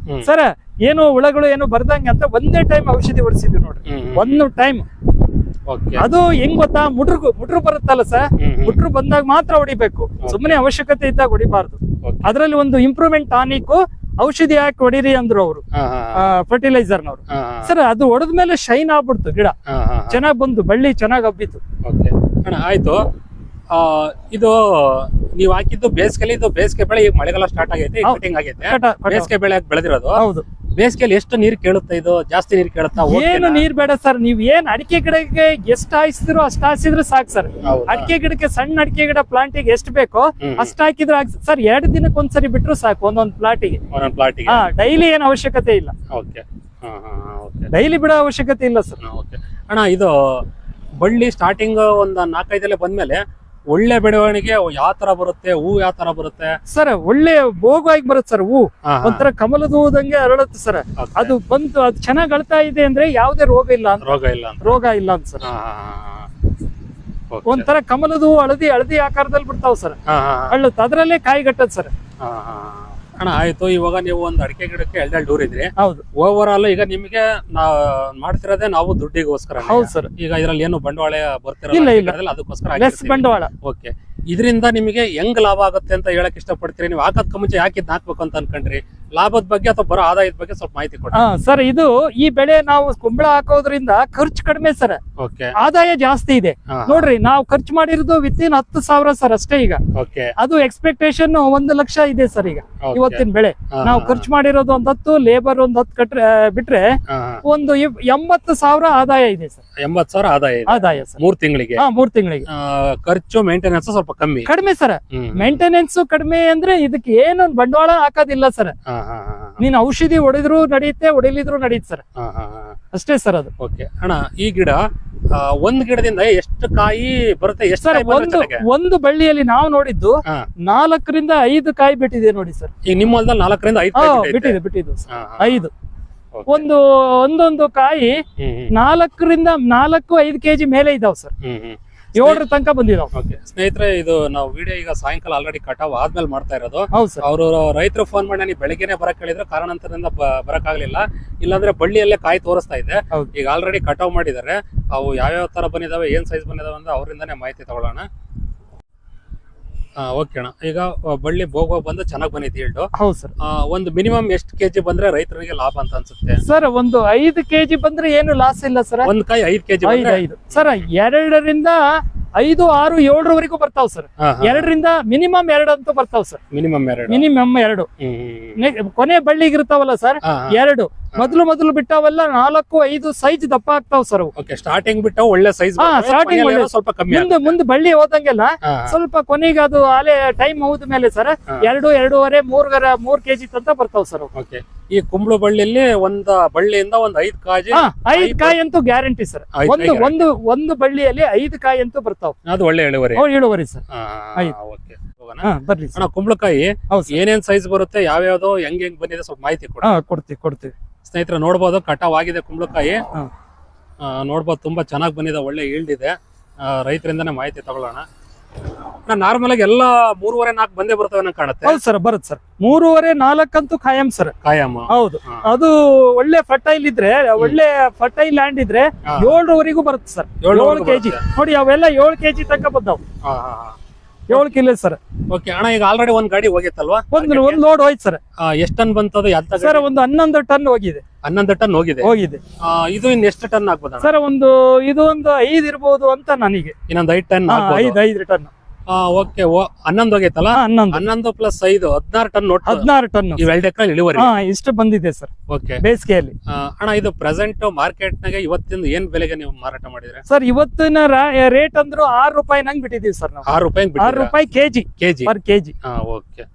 ಸರ್ ಏನು ಹುಳಗಳು ಏನು ಬರ್ದಂಗೆ ಅಂತ ಒಂದೇ ಟೈಮ್ ಔಷಧಿ ಹೊಡಿಸಿದ್ವಿ ನೋಡ್ರಿ. ಒಂದು ಟೈಮ್. ಅದು ಹೆಂಗ್ ಗೊತ್ತಾ? ಮುಟ್ರು ಬರುತ್ತಲ್ಲ ಸರ್, ಮುಟ್ರು ಬಂದಾಗ ಮಾತ್ರ ಹೊಡಿಬೇಕು. ಸುಮ್ಮನೆ ಅವಶ್ಯಕತೆ ಇದ್ದಾಗ ಹೊಡಿಬಾರ್ದು. ಅದ್ರಲ್ಲಿ ಒಂದು ಇಂಪ್ರೂವ್ಮೆಂಟ್ ಟಾನಿಕ್ ಔಷಧಿ ಹಾಕಿ ಹೊಡಿರಿ ಅಂದ್ರು ಅವರು, ಫರ್ಟಿಲೈಸರ್ನವ್ರು ಸರ್. ಅದು ಹೊಡೆದ್ಮೇಲೆ ಶೈನ್ ಆಗ್ಬಿಡ್ತು, ಗಿಡ ಚೆನ್ನಾಗ್ ಬಂದು ಬಳ್ಳಿ ಚೆನ್ನಾಗ್ ಹಬ್ಬಿತ್ತು. ಆಯ್ತು. ಇದು ನೀವ್ ಹಾಕಿದ್ದು ಬೇಸಿಗೆಲಿ, ಇದು ಬೇಸಿಗೆ ಬೆಳೆ. ಈಗ ಮಳೆಗಾಲ ಸ್ಟಾರ್ಟ್ ಆಗೈತೆ, ಕಟಿಂಗ್ ಆಗೈತೆ. ಬೇಸಿಗೆ ಬೆಳೆ ಬೆಳೆದಿರೋದು. ಹೌದು. ಬೇಸಿಗೆಯಲ್ಲಿ ಎಷ್ಟು ನೀರ್ ಕೇಳುತ್ತೆ? ಇದು ಜಾಸ್ತಿ ನೀರ್ ಕೇಳುತ್ತಾ? ಏನು ನೀರ್ ಬೇಡ ಸರ್. ನೀವ್ ಏನ್ ಅಡಿಕೆ ಗಿಡಕ್ಕೆ ಎಷ್ಟು ಹಾಯಿಸಿದ್ರು ಅಷ್ಟು ಹಾಯಿಸಿದ್ರೆ ಸಾಕು ಸರ್. ಅಡಿಕೆ ಗಿಡಕ್ಕೆ, ಸಣ್ಣ ಅಡಿಕೆ ಗಿಡ ಪ್ಲಾಂಟಿಗೆ ಎಷ್ಟು ಬೇಕೋ ಅಷ್ಟು ಹಾಕಿದ್ರೆ ಸರ್. 2 ದಿನಕ್ಕೆ ಒಂದ್ಸರಿ ಬಿಟ್ರು ಸಾಕು ಒಂದೊಂದ್ ಪ್ಲಾಟಿಗೆ. ಡೈಲಿ ಏನ್ ಅವಶ್ಯಕತೆ ಇಲ್ಲ. ಡೈಲಿ ಬಿಡೋ ಅವಶ್ಯಕತೆ ಇಲ್ಲ ಸರ್. ಅಣ್ಣ, ಇದು ಬಳ್ಳಿ ಸ್ಟಾರ್ಟಿಂಗ್ ಒಂದ್ 4-5 ಬಂದ್ಮೇಲೆ ಒಳ್ಳೆ ಬೆಳವಣಿಗೆ ಯಾವ ತರ ಬರುತ್ತೆ? ಹೂ ಯಾವ ತರ ಬರುತ್ತೆ ಸರ್? ಒಳ್ಳೆ ಭೋಗವಾಗಿ ಬರುತ್ತೆ ಸರ್. ಹೂ ಒಂಥರ ಕಮಲದ ಹೂದಂಗೆ ಅರಳುತ್ತೆ ಸರ್. ಅದು ಬಂತು, ಅದು ಚೆನ್ನಾಗ್ ಅಳ್ತಾ ಇದೆ ಅಂದ್ರೆ ಯಾವ್ದೇ ರೋಗ ಇಲ್ಲ ಅಂತ ಸರ್. ಒಂಥರ ಕಮಲದ ಹೂ ಹಳದಿ ಆಕಾರದಲ್ಲಿ ಬಿಡ್ತಾವ್ ಸರ್. ಅಳ್ಳುತ್ತೆ, ಅದ್ರಲ್ಲೇ ಕಾಯಿ ಗಟ್ಟದ್ ಸರ್. ಅಣ್ಣ, ಆಯ್ತು. ಇವಾಗ ನೀವು ಒಂದ್ ಅಡಿಕೆ ಗಿಡಕ್ಕೆ 2 ಡೂರ್ ಇದ್ರಿ. ಹೌದು. ಓವರ್ ಆಲ್ ಈಗ ನಿಮಗೆ ಮಾಡ್ತಿರೋದೇ ನಾವು ದುಡ್ಡಿಗೋಸ್ಕರ. ಹೌದು ಸರ್. ಈಗ ಇದ್ರಲ್ಲಿ ಏನು ಬಂಡವಾಳ ಬರ್ತಿರಲ್ಲ, ಅದಕ್ಕೋಸ್ಕರ ಬಂಡವಾಳ. ಓಕೆ, ಇದರಿಂದ ನಿಮಗೆ ಹೆಂಗ್ ಲಾಭ ಆಗುತ್ತೆ ಅಂತ ಹೇಳಕ್ ಇಷ್ಟಪಡ್ತೀರಿ? ನೀವು ಹಾಕದ್ಕ ಮುಂಚೆ ಯಾಕೆ ಹಾಕ್ಬೇಕು ಅಂತ ಅನ್ಕೊಂಡ್ರಿ? ಲಾಭದ ಬಗ್ಗೆ ಅಥವಾ ಬರೋ ಆದಾಯದ ಬಗ್ಗೆ ಸ್ವಲ್ಪ ಮಾಹಿತಿ ಕೊಡಿ. ಸರ್, ಇದು ಈ ಬೆಳೆ ನಾವು ಕುಂಬಳ ಹಾಕೋದ್ರಿಂದ ಖರ್ಚು ಕಡಿಮೆ ಸರ್, ಆದಾಯ ಜಾಸ್ತಿ ಇದೆ. ನೋಡ್ರಿ, ನಾವು ಖರ್ಚು ಮಾಡಿರೋದು ವಿತಿನ್ 10,000 ಸರ್ ಅಷ್ಟೇ. ಈಗ ಅದು ಎಕ್ಸ್ಪೆಕ್ಟೇಷನ್ 1 ಲಕ್ಷ ಇದೆ ಸರ್. ಈಗ ಇವತ್ತಿನ ಬೆಳೆ ನಾವು ಖರ್ಚು ಮಾಡಿರೋದು 10, ಲೇಬರ್ 10 ಬಿಟ್ರೆ ಒಂದು 80,000 ಆದಾಯ ಇದೆ ಸರ್. 80,000 ಆದಾಯ ಸರ್ 3 ತಿಂಗಳಿಗೆ. 3 ತಿಂಗಳಿಗೆ ಖರ್ಚು ಮೇಂಟೆನೆನ್ಸ್ ಸ್ವಲ್ಪ ಕಡಿಮೆ ಸರ್. ಮೇಂಟೆನೆನ್ಸ್ ಕಡಿಮೆ ಅಂದ್ರೆ ಇದಕ್ಕೆ ಏನು ಬಂಡವಾಳ ಹಾಕೋದಿಲ್ಲ ಸರ್. ನೀನ್ ಔಷಧಿ ಹೊಡೆದ್ರು ನಡೆಯುತ್ತೆ, ಹೊಡಿಲಿದ್ರು ನಡೆಯುತ್ತೆ ಸರ್. ಅಷ್ಟೇ ಸರ್ ಅದು. ಓಕೆ ಅಣ್ಣ, ಈ ಗಿಡ ಒಂದ್ ಗಿಡದಿಂದ ಎಷ್ಟು ಕಾಯಿ ಬರುತ್ತೆ? ಒಂದು ಬಳ್ಳಿಯಲ್ಲಿ ನಾವು ನೋಡಿದ್ದು 4 ರಿಂದ 5 ಕಾಯಿ ಬಿಟ್ಟಿದೆ ನೋಡಿ ಸರ್. ಈಗ ನಿಮ್ಮ ಹೊಲದಲ್ಲಿ 4 ರಿಂದ 5 ಬಿಟ್ಟಿದ್ದು 5. ಒಂದೊಂದು ಕಾಯಿ 4-5 ಕೆಜಿ ಮೇಲೆ ಇದಾವ್ ಸರ್. 7 ತನಕ ಬಂದಿದಾವ್. ಸ್ನೇಹಿತರೆ, ಇದು ನಾವು ವಿಡಿಯೋ ಈಗ ಸಾಯಂಕಾಲ ಆಲ್ರೆಡಿ ಕಟಾವ್ ಆದ್ಮೇಲೆ ಮಾಡ್ತಾ ಇರೋದು. ಅವರು ರೈತರು ಫೋನ್ ಮಾಡಿ ನನಗೆ ಬೆಳಗ್ಗೆನೆ ಬರಕ್ ಹೇಳಿದ್ರು, ಕಾರಣಾಂತರದಿಂದ ಬರಕ್ ಆಗ್ಲಿಲ್ಲ. ಇಲ್ಲಾಂದ್ರೆ ಬಳ್ಳಿಯಲ್ಲೇ ಕಾಯಿ ತೋರಿಸ್ತಾ ಇದೆ. ಈಗ ಆಲ್ರೆಡಿ ಕಟಾವ್ ಮಾಡಿದ್ದಾರೆ. ಅವು ಯಾವ್ಯಾವ ತರ ಬಂದಿದಾವೆ, ಏನ್ ಸೈಜ್ ಬಂದಿದಾವೆ ಅಂತ ಅವರಿಂದಾನೇ ಮಾಹಿತಿ ತಗೊಳ್ಳೋಣ. ಓಕೆ ಅಣ್ಣ, ಈಗ ಬಳ್ಳಿ ಬೋಗುವಾಗ ಬಂದು ಚೆನ್ನಾಗಿ ಬಂದಿದೆ ಈಲ್ಡು. ಹೌದು ಸರ್. ಒಂದು ಮಿನಿಮಮ್ ಎಷ್ಟು ಕೆಜಿ ಬಂದ್ರೆ ರೈತರಿಗೆ ಲಾಭ ಅಂತ ಅನ್ಸುತ್ತೆ ಸರ್? ಒಂದು 5 ಕೆಜಿ ಬಂದ್ರೆ ಏನು ಲಾಸ್ ಇಲ್ಲ ಸರ್. ಒಂದ್ ಕಾಯಿ 5 ಕೆಜಿ ಸರ್. 2 ರಿಂದ 5, 6, 7ರವರೆಗೂ ಬರ್ತಾವ್ ಸರ್. 2ರಿಂದ ಮಿನಿಮಮ್ 2 ಅಂತೂ ಬರ್ತಾವ್ ಸರ್. ಮಿನಿಮಮ್ 2 ಕೊನೆ ಬಳ್ಳಿಗೆ ಇರ್ತಾವಲ್ಲ ಸರ್ 2. ಮೊದಲು ಬಿಟ್ಟಾವೆಲ್ಲ 4, 5 ಸೈಜ್ ದಪ್ಪ ಆಗ್ತಾವ್ ಸರ್. ಸ್ಟಾರ್ಟಿಂಗ್ ಬಿಟ್ಟ ಒಳ್ಳೆ ಸೈಜ್ ಸ್ಟಾರ್ಟಿಂಗ್ ಒಳ್ಳೆ ಸ್ವಲ್ಪ ಕಮ್ಮಿ ಮುಂದೆ ಬಳ್ಳಿ ಹೋದಂಗೆಲ್ಲ ಸ್ವಲ್ಪ ಕೊನೆಗೆ ಅದು ಆಲೆ ಟೈಮ್ ಹೋದ ಮೇಲೆ ಸರ್ 2, 2.5, 3 ಕೆಜಿ ತನಕ ಬರ್ತಾವ್ ಸರ್. ಈ ಕುಂಬಳ ಬಳ್ಳಿಯಲ್ಲಿ ಬಳ್ಳಿಯಿಂದ 5 ಕಾಯಿ 5 ಕಾಯಿ ಅಂತೂ ಗ್ಯಾರಂಟಿ ಸರ್. ಒಂದು ಬಳ್ಳಿಯಲ್ಲಿ 5 ಕಾಯಿ ಅಂತೂ ಬರ್ತಾವ್. ಅದು ಒಳ್ಳೆ ಇಳುವರಿ ಸರ್. ಬರ್ಲಿ ಅಣ್ಣ, ಕುಂಬಳಕಾಯಿ ಏನೇನ್ ಸೈಜ್ ಬರುತ್ತೆ, ಯಾವ್ಯಾವ್ದು ಹೆಂಗ್ ಬಂದಿದೆ ಸ್ವಲ್ಪ ಮಾಹಿತಿ ಕೊಡ್ತೀವಿ ಸ್ನೇಹಿತರೆ. ನೋಡ್ಬೋದು ಕಟಾವ್ ಆಗಿದೆ ಕುಂಬಳಕಾಯಿ. ನೋಡ್ಬೋದು ತುಂಬಾ ಚೆನ್ನಾಗಿ ಬಂದಿದೆ, ಒಳ್ಳೆ ಈಲ್ಡ್ ಇದೆ. ರೈತರಿಂದಾನೇ ಮಾಹಿತಿ ತಗೊಳ್ಳೋಣ. ನಾರ್ಮಲ್ ಆಗಿ ಎಲ್ಲ 3.5-4 ಬಂದೇ ಬರ್ತವೆ ಕಾಣುತ್ತೆ. ಹೌದು ಸರ್, ಬರುತ್ತೆ ಸರ್. 3.5-4 ಅಂತೂ ಖಾಯಂ ಸರ್. ಹೌದು, ಅದು ಒಳ್ಳೆ ಫರ್ಟೈಲ್ ಇದ್ರೆ, ಒಳ್ಳೆ ಫರ್ಟೈಲ್ ಲ್ಯಾಂಡ್ ಇದ್ರೆ 7ರವರೆಗೂ ಬರುತ್ತೆ ಸರ್. 7 ಕೆಜಿ ನೋಡಿ, ಅವೆಲ್ಲ 7 ಕೆಜಿ ತನಕ ಬಂದಾವ್. 7 ಕಿಲೋ ಸರ್. ಓಕೆ ಅಣ್ಣ, ಈಗ ಆಲ್ರೆಡಿ ಒಂದ್ ಗಾಡಿ ಹೋಗಿತ್ತಲ್ವಾ? ಒಂದ್ ಲೋಡ್ ಹೋಯ್ತು ಸರ್. ಎಷ್ಟು ಟನ್ ಬಂತದ ಸರ್? ಒಂದು 11 ಟನ್ ಹೋಗಿದೆ. 11 ಟನ್ ಹೋಗಿದೆ. ಇದು ಇನ್ ಎಷ್ಟು ಟನ್ ಆಗ್ಬೋದ ಸರ್? ಇದು ಒಂದು 5 ಇರ್ಬೋದು ಅಂತ ನನಗೆ. ಇನ್ನೊಂದು 5 ton. 5 ton. Okay, 11 ಹೋಗೈತಲ್ಲ? 11 plus 5 16 ton. 16 ton ಇಳುವರಿ ಇಷ್ಟು ಬಂದಿದೆ ಸರ್. ಓಕೆ, ಬೇಸಿಗೆಯಲ್ಲಿ. ಅಣ್ಣ, ಇದು ಪ್ರೆಸೆಂಟ್ ಮಾರ್ಕೆಟ್ ನಾಗ ಇವತ್ತಿನ ಏನ್ ಬೆಲೆಗೆ ನೀವು ಮಾರಾಟ ಮಾಡಿದ್ರೆ ಸರ್? ಇವತ್ತಿನ ರೇಟ್ ಅಂದ್ರು 6 ರೂಪಾಯಿ ನಂಗೆ ಬಿಟ್ಟಿದೀವಿ ಸರ್ ನಾವು. 6 ರೂಪಾಯಿ ಕೆಜಿ ಪರ್ ಕೆಜಿ. ಓಕೆ,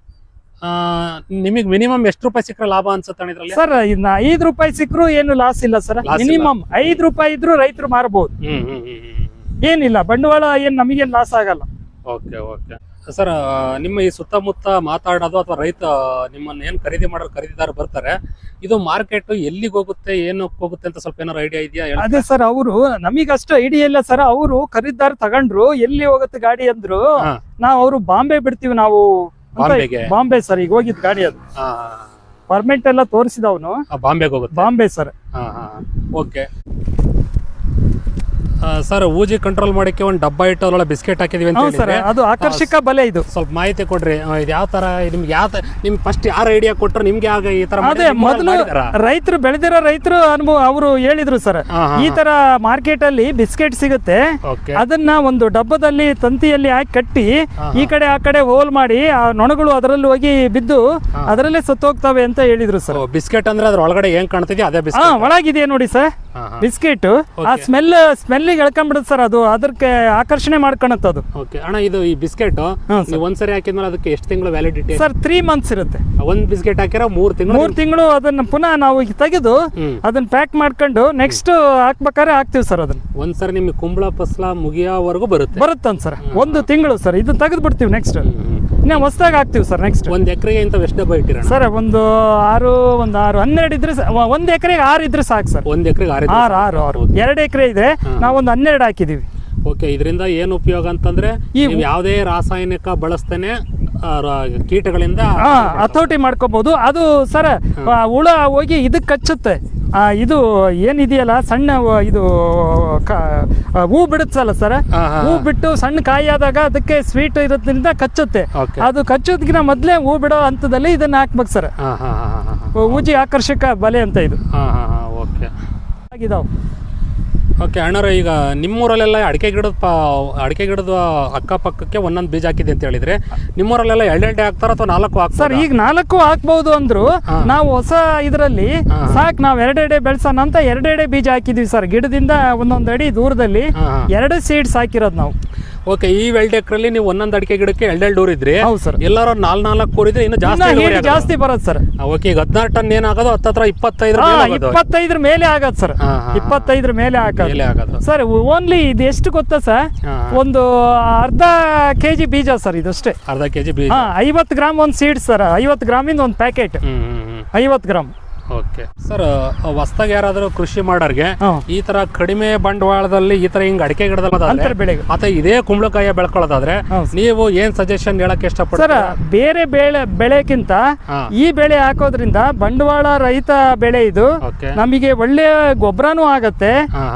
ನಿಮಗ್ ಮಿನಿಮಮ್ ಎಷ್ಟು ರೂಪಾಯಿ ಸಿಕ್ಕರೆ ಲಾಭ ಅನ್ಸುತ್ತೆ ಸರ್? 5 ರೂಪಾಯಿ ಸಿಕ್ಕರು ಏನು ಲಾಸ್ ಇಲ್ಲ ಸರ್. ಮಿನಿಮಮ್ 5 ರೂಪಾಯಿ ಇದ್ರು ರೈತರು ಮಾರಬಹುದು. ಏನಿಲ್ಲ, ಬಂಡವಾಳ ಏನ್ ನಮಗೇನ್ ಲಾಸ್ ಆಗಲ್ಲ. ಓಕೆ ಸರ್, ನಿಮ್ಮ ಈ ಸುತ್ತಮುತ್ತ ಮಾತಾಡೋದು ಅಥವಾ ರೈತ ನಿಮ್ಮನ್ನ ಏನ್ ಖರೀದಿ ಮಾಡೋರು ಖರೀದಿದಾರ ಬರ್ತಾರೆ, ಇದು ಮಾರ್ಕೆಟ್ ಎಲ್ಲಿಗೆ ಹೋಗುತ್ತೆ, ಏನಕ್ಕೆ ಹೋಗುತ್ತೆ ಅಂತ ಸ್ವಲ್ಪ ಏನಾರು ಐಡಿಯಾ ಇದೆಯಾ? ಅದೇ ಸರ್, ಅವರು ನಮಗಷ್ಟು ಐಡಿಯಾ ಇಲ್ಲ ಸರ್. ಅವರು ಖರೀದಿದಾರ ತಗೊಂಡ್ರು, ಎಲ್ಲಿ ಹೋಗುತ್ತೆ ಗಾಡಿ ಅಂದ್ರು. ಅವ್ರು ಬಾಂಬೆ ಬಿಡ್ತೀವಿ ನಾವು. ಬಾಂಬೆ ಸರ್, ಈಗ ಹೋಗಿದ್ ಗಾಡಿ ಅದು. ಪರ್ಮಿಟ್ ಎಲ್ಲ ತೋರಿಸಿದವನು ಬಾಂಬೆಗೆ ಹೋಗುತ್ತೆ. ಬಾಂಬೆ ಸರ್. ಓಕೆ ಸರ್, ಊಜಿ ಕಂಟ್ರೋಲ್ ಮಾಡಕ್ಕೆ ಒಂದು ಡಬ್ಬ ಇಟ್ಟು ಅದ್ರೊಳಗೆ ಬಿಸ್ಕೆಟ್ ಹಾಕಿದೀವಿ ಅಂತ ಹೇಳಿದ್ರೆ, ಅದು ಆಕರ್ಷಕ ಬಲೆ. ಇದು ಸ್ವಲ್ಪ ಮಾಹಿತಿ ಕೊಡ್ರಿ. ಇದು ಯಾವ ತರ ನಿಮ್ಗೆ ಫಸ್ಟ್ ಯಾರು ಐಡಿಯಾ ಕೊಟ್ರು ನಿಮ್ಗೆ? ಆಗ ಈ ತರ ಅದೇ ಮೊದಲು ರೈತರು ಬೆಳೆದಿರೋ ರೈತರು ಅವರು ಹೇಳಿದ್ರು ಸರ್, ಈ ತರ ಮಾರ್ಕೆಟ್ ಅಲ್ಲಿ ಬಿಸ್ಕೆಟ್ ಸಿಗುತ್ತೆ, ಅದನ್ನ ಒಂದು ಡಬ್ಬದಲ್ಲಿ ತಂತಿಯಲ್ಲಿ ಹಾಕಿ ಕಟ್ಟಿ ಈ ಕಡೆ ಆ ಕಡೆ ಹೋಲ್ ಮಾಡಿ ಆ ನೊಣಗಳು ಅದರಲ್ಲಿ ಹೋಗಿ ಬಿದ್ದು ಅದರಲ್ಲೇ ಸತ್ತೋಗ್ತವೆ ಅಂತ ಹೇಳಿದ್ರು ಸರ್. ಬಿಸ್ಕೆಟ್ ಅಂದ್ರೆ ಅದ್ರ ಒಳಗಡೆ ಏನ್ ಕಾಣ್ತಿದ್ಯಾ ಅದೇ ಬಿಸ್ಕೆಟ್ ಒಳಗಿದೆ ನೋಡಿ ಸರ್. ಬಿಸ್ಕೆಟ್ ಆ ಸ್ಮೆಲ್ ಎಳ್ಕೊಂಡ್ಬಿಡುತ್ತೆ ಸರ್. ಅದು ಅದಕ್ಕೆ ಆಕರ್ಷಣೆ ಮಾಡ್ಕೊಳತ್ತೆ ಅದು. ಓಕೆ ಅಣ್ಣ, ಇದು ಈ ಬಿಸ್ಕೆಟ್ ಒಂದ್ಸರಿ ಹಾಕಿದ್ಮೇಲೆ ಅದಕ್ಕೆ ಎಷ್ಟು ತಿಂಗಳು ವ್ಯಾಲಿಡಿಟಿ ಸರ್? 3 months ಇರುತ್ತೆ. ಒಂದ್ ಬಿಸ್ಕೆಟ್ ಹಾಕಿರೋ 3 ತಿಂಗಳು ಅದನ್ನ ಪುನಃ ನಾವು ತೆಗೆದು ಅದನ್ನ ಪ್ಯಾಕ್ ಮಾಡ್ಕೊಂಡು ನೆಕ್ಸ್ಟ್ ಹಾಕ್ಬೇಕಾದ್ರೆ ಹಾಕ್ತಿವಿ ಸರ್. ಅದನ್ನ ಒಂದ್ಸರಿ ನಿಮ್ಗೆ ಕುಂಬಳ ಫಸಲ ಮುಗಿಯೋವರೆಗೂ ಬರುತ್ತಂತ ಸರ್. 1 ತಿಂಗಳು ಸರ್. ಇದು ತೆಗೆದು ಬಿಡ್ತೀವಿ. ನೆಕ್ಸ್ಟ್ ಇನ್ನ ಹೊಸದಾಗಿ ಹಾಕ್ತಿವಿ ಸರ್. ನೆಕ್ಸ್ಟ್ 1 ಎಕರೆಗೆ ಇಂತ ಎಷ್ಟು ಡಬ್ಬ ಇಟ್ಟಿರ ಸರ್? ಒಂದು 6, 12 ಇದ್ರೆ 1 ಎಕರೆಗೆ 6 ಇದ್ರೆ ಸಾಕು ಸರ್. 1 ಎಕರೆಗೆ 6. 2 ಎಕರೆ ಇದೆ, ನಾವೊಂದು 12 ಹಾಕಿದೀವಿ. ಓಕೆ, ಇದರಿಂದ ಏನು ಉಪಯೋಗ ಅಂತಂದ್ರೆ ನೀವು ಯಾವುದೇ ರಾಸಾಯನಿಕ ಬಳಸ್ತೇನೆ ಕೀಟಗಳಿಂದ ಹತೋಟಿ ಮಾಡ್ಕೋಬಹುದು. ಅದು ಸರ್ ಹುಳ ಹೋಗಿ ಇದಕ್ಕೆ ಕಚ್ಚುತ್ತೆ. ಇದು ಏನಿದೆಯಲ್ಲ ಸಣ್ಣ ಇದು ಹೂ ಬಿಡುತ್ತಲ್ಲ ಸರ್, ಹೂ ಬಿಟ್ಟು ಸಣ್ಣ ಕಾಯಿ ಆದಾಗ ಅದಕ್ಕೆ ಸ್ವೀಟ್ ಇರೋದ್ರಿಂದ ಕಚ್ಚುತ್ತೆ. ಅದು ಕಚ್ಚೋದಕ್ಕಿಂತ ಮೊದಲೇ ಹೂ ಬಿಡೋ ಹಂತದಲ್ಲಿ ಇದನ್ನ ಹಾಕ್ಬೇಕು ಸರ್. ಊಜಿ ಆಕರ್ಷಕ ಬಲೆ ಅಂತ ಇದು ಆಗಿದಾವ್. ಓಕೆ ಅಣ್ಣರ, ಈಗ ನಿಮ್ಮೂರಲ್ಲೆಲ್ಲ ಅಡಿಕೆ ಗಿಡದ ಅಕ್ಕಪಕ್ಕಕ್ಕೆ ಒಂದೊಂದು ಬೀಜ ಹಾಕಿದೆ ಅಂತ ಹೇಳಿದ್ರೆ, ನಿಮ್ಮೂರಲ್ಲೆಲ್ಲ 2 ಹಾಕ್ತಾರ ಅಥವಾ 4 ಹಾಕ್ತಾರ? ಸರ್, ಈಗ 4 ಹಾಕ್ಬಹುದು ಅಂದ್ರು. ನಾವು ಹೊಸ ಇದರಲ್ಲಿ ಸಾಕ್ ನಾವ್ 2 ಬೆಳ್ಸೋಣ ಅಂತ 2 ಬೀಜ ಹಾಕಿದ್ವಿ ಸರ್. ಗಿಡದಿಂದ 1 ಅಡಿ ದೂರದಲ್ಲಿ 2 ಸೀಡ್ಸ್ ಹಾಕಿರೋದು ನಾವು. ಓಕೆ, ಈ 2 ಎಕರೆಲ್ಲಿ ನೀವು 1 ಅಡಿಕೆ ಗಿಡಕ್ಕೆ 2 ಡೋರ್ ಇದ್ರೆ, ಎಲ್ಲಾರು 4 ಕೂರಿದ್ರೆ ಇನ್ನು ಜಾಸ್ತಿ ಬರುತ್ತೆ ಸರ್. ಓಕೆ, ಈಗ 16 ಟನ್ ಏನಾಗೋದು 25 ಮೇಲೆ ಆಗತ್ತೆ ಸರ್. 25 ಮೇಲೆ ಆಗೋದು ಸರ್. ಓನ್ಲಿ ಇದು ಎಷ್ಟು ಗೊತ್ತಾ ಸರ್? ಒಂದು ಅರ್ಧ ಕೆಜಿ ಬೀಜ ಸರ್. ಇದಷ್ಟೇ, ಅರ್ಧ ಕೆಜಿ ಬೀಜ. 50 ಗ್ರಾಮ್ ಒಂದು ಸೀಡ್ ಸರ್. 50 ಗ್ರಾಮಿಂದ ಒಂದು ಪ್ಯಾಕೆಟ್. 50 ಗ್ರಾಮ್. ಓಕೆ ಸರ್, ಹೊಸದಾಗಿ ಯಾರಾದ್ರೂ ಕೃಷಿ ಮಾಡೋರ್ಗೆ ಈ ತರ ಕಡಿಮೆ ಬಂಡವಾಳದಲ್ಲಿ ಈ ತರ ಹಿಂಗ್ ಅಡಿಕೆ ಗಿಡದಲ್ಲಿ ಅಥವಾ ಇದೇ ಕುಂಬಳಕಾಯಿ ಬೆಳ್ಕೊಳ್ಳೋದಾದ್ರೆ ನೀವು ಏನ್ ಸಜೆಷನ್ ಹೇಳಕ್ ಇಷ್ಟಪಡ್ತೀರಾ? ಬೇರೆ ಬೆಳೆಕ್ಕಿಂತ ಈ ಬೆಳೆ ಹಾಕೋದ್ರಿಂದ ಬಂಡವಾಳ ರಹಿತ ಬೆಳೆ ಇದು. ನಮಗೆ ಒಳ್ಳೆ ಗೊಬ್ಬರನೂ ಆಗತ್ತೆ,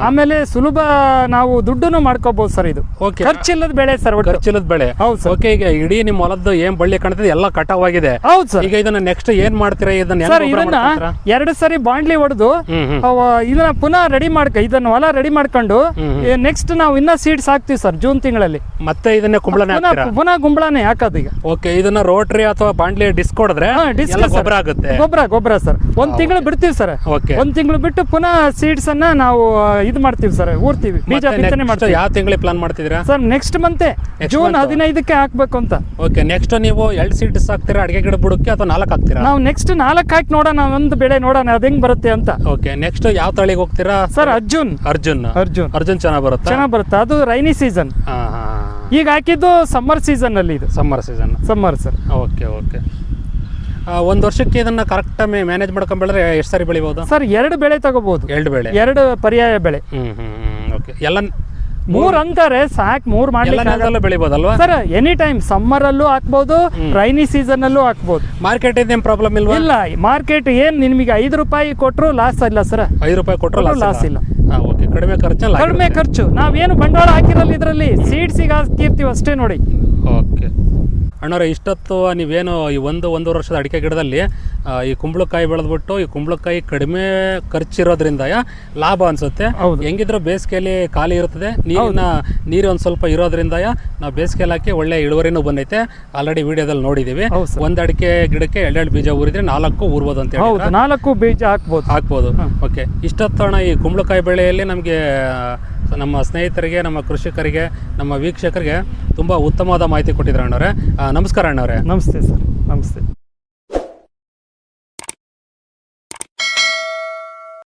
ಆಮೇಲೆ ಸುಲಭ ನಾವು ದುಡ್ಡನ್ನು ಮಾಡ್ಕೋಬಹುದು ಸರ್. ಇದು ಖರ್ಚಿಲ್ಲದ ಬೆಳೆ ಸರ್. ಖರ್ಚಿಲ್ಲದ ಬೆಳೆ. ಹೌದು ಸರ್. ಓಕೆ, ಈಗ ಇಡೀ ನಿಮ್ ಹೊಲದ್ದು ಏನ್ ಬಳ್ಳಿ ಕಾಣ್ತದೆ ಎಲ್ಲ ಕಟಾವಾಗಿದೆ. ಹೌದು ಸರ್. ಈಗ ಇದನ್ನ ನೆಕ್ಸ್ಟ್ ಏನ್ ಮಾಡ್ತೀರಾ? ಇದನ್ನ 2 ಸರಿ ಬಾಂಡ್ಲಿ ಹೊಡೆದು ಇದನ್ನ ಪುನಃ ಇದನ್ನ ಹೊಲ ರೆಡಿ ಮಾಡ್ಕೊಂಡು ನೆಕ್ಸ್ಟ್ ನಾವು ಇನ್ನ ಸೀಡ್ಸ್ ಹಾಕ್ತಿವಿ ಸರ್ ಜೂನ್ ತಿಂಗಳಲ್ಲಿ. ಮತ್ತೆ ಇದನ್ನೇ ಕುಂಬಳನೆ ಪುನಃ ಗುಂಬಳನೆ ಹಾಕೋದು ಈಗ. ಓಕೆ, ಇದನ್ನ ರೋಟ್ರಿ ಅಥವಾ ಬಾಂಡ್ಲಿ ಡಿಸ್ಕ್ ಹೊಡೆದ್ರೆ ಗೊಬ್ಬರ ಆಗುತ್ತೆ. ಗೊಬ್ಬರ ಸರ್. 1 ತಿಂಗಳು ಬಿಡ್ತೀವಿ ಸರ್. 1 ತಿಂಗಳು ಬಿಟ್ಟು ಪುನಃ ಸೀಡ್ಸ್ ಅನ್ನ ನಾವು ಇದು ಮಾಡ್ತೀವಿ ಸರ್, ಊರ್ತೀವಿ, ಬೀಜ ಬಿತ್ತನೆ ಮಾಡ್ತೀವಿ. ಯಾವ ತಿಂಗಳಿಗೆ ಪ್ಲಾನ್ ಮಾಡ್ತಿದ್ದೀರಾ ಸರ್? ನೆಕ್ಸ್ಟ್ ಮಂತ್ ಜೂನ್ 15ಕ್ಕೆ ಹಾಕ್ಬೇಕು ಅಂತ. ಓಕೆ, ನೆಕ್ಸ್ಟ್ ನೀವು 2 ಸೀಡ್ಸ್ ಹಾಕ್ತೀರಾ ಅಡಿಕೆ ಗಿಡ ಬುಡಕ್ಕೆ ಅಥವಾ 4 ಹಾಕ್ತೀರಾ? ನಾವು ನೆಕ್ಸ್ಟ್ 4 ಹಾಕಿ ನೋಡೋಣ, ಒಂದು ಬೆಳೆ ನೋಡೋಣ ಅದ್ ಹೆಂಗ್ ಬರುತ್ತೆ ಅಂತ. ಓಕೆ, ನೆಕ್ಸ್ಟ್ ಯಾವ ತಳಿಗೆ ಹೋಗ್ತೀರಾ ಸರ್? ಅರ್ಜುನ್ ಚೆನ್ನಾಗಿ ಬರುತ್ತೆ. ಅದು ರೈನಿ ಸೀಸನ್. ಈಗ ಹಾಕಿದ್ದು ಸಮ್ಮರ್ ಸೀಸನ್ ಅಲ್ಲಿ. ಇದು ಸಮ್ಮರ್ ಸರ್. ಓಕೆ, ಒಂದ್ ವರ್ಷಕ್ಕೆ ಇದನ್ನ ಕರೆಕ್ಟ್ ಮ್ಯಾನೇಜ್ ಮಾಡ್ಕೊಂಡ್ ಬೆಳೆದ್ರೆ ಎಷ್ಟು ಸಾರಿ ಬೆಳಿಬಹುದು ಸರ್? 2 ಬೆಳೆ ತಗೋಬಹುದು. 2 ಪರ್ಯಾಯ ಬೆಳೆ. ಓಕೆ, ಎಲ್ಲ 3 ಅಂತಾರೆ ಸಾಕ್. 3 ಮಾಡ್ಲಿಕ್ಕೆ ಬೆಳಿಬೋದಲ್ವಾ ಸರ್? ಎನಿ ಟೈಮ್ ಸಮ್ಮರ್ ಅಲ್ಲೂ ಹಾಕ್ಬಹುದು, ರೈನಿ ಸೀಸನ್ ಅಲ್ಲೂ ಹಾಕ್ಬಹುದು. ಮಾರ್ಕೆಟ್ ಇದೇನು ಪ್ರಾಬ್ಲಮ್ ಇಲ್ವಾ? ಇಲ್ಲ, ಮಾರ್ಕೆಟ್ ಏನ್ ನಿಮಗೆ 5 ರೂಪಾಯಿ ಕೊಟ್ಟರು ಲಾಸ್ ಇಲ್ಲ ಸರ್. 5 ರೂಪಾಯಿ ಕೊಟ್ಟರು ಲಾಸ್ ಇಲ್ಲ. ಓಕೆ, ಕಡಿಮೆ ಖರ್ಚು. ನಾವೇನು ಬಂಡವಾಳ ಹಾಕಿರಲ್ಲ, ಇದರಲ್ಲಿ ಸೀಡ್ಸಿಗೆ ಹಾಕಿರ್ತೀವಿ ಅಷ್ಟೇ ನೋಡಿ. ಓಕೆ ಅಣ್ಣವ್ರೆ, ಇಷ್ಟೊತ್ತು ನೀವೇನು ಈ ಒಂದೂವರೆ ವರ್ಷದ ಅಡಿಕೆ ಗಿಡದಲ್ಲಿ ಈ ಕುಂಬಳಕಾಯಿ ಬೆಳೆದ್ಬಿಟ್ಟು ಈ ಕುಂಬಳಕಾಯಿ ಕಡಿಮೆ ಖರ್ಚಿರೋದ್ರಿಂದ ಲಾಭ ಅನ್ಸುತ್ತೆ. ಹೆಂಗಿದ್ರು ಬೇಸಿಗೆಯಲ್ಲಿ ಖಾಲಿ ಇರ್ತದೆ, ನೀರು ಒಂದು ಸ್ವಲ್ಪ ಇರೋದ್ರಿಂದ ನಾವು ಬೇಸಿಗೆಯಲ್ಲಿ ಹಾಕಿ ಒಳ್ಳೆ ಇಳುವರಿನೂ ಬಂದೈತೆ. ಆಲ್ರೆಡಿ ವಿಡಿಯೋದಲ್ಲಿ ನೋಡಿದೀವಿ. ಒಂದು ಅಡಿಕೆ ಗಿಡಕ್ಕೆ 2 ಬೀಜ ಊರಿದ್ರೆ 4 ಊರ್ಬೋದು ಅಂತ ಹೇಳಿ. 4 ಬೀಜ ಹಾಕ್ಬೋದು. ಓಕೆ, ಇಷ್ಟೊತ್ತೋಣ ಈ ಕುಂಬಳಕಾಯಿ ಬೆಳೆಯಲ್ಲಿ ನಮಗೆ ನಮ್ಮ ಸ್ನೇಹಿತರಿಗೆ, ನಮ್ಮ ಕೃಷಿಕರಿಗೆ, ನಮ್ಮ ವೀಕ್ಷಕರಿಗೆ ತುಂಬ ಉತ್ತಮವಾದ ಮಾಹಿತಿ ಕೊಟ್ಟಿದ್ರು ಅಣ್ಣವ್ರೆ. ನಮಸ್ಕಾರ ಅಣ್ಣವ್ರೆ. ನಮಸ್ತೆ ಸರ್. ನಮಸ್ತೆ.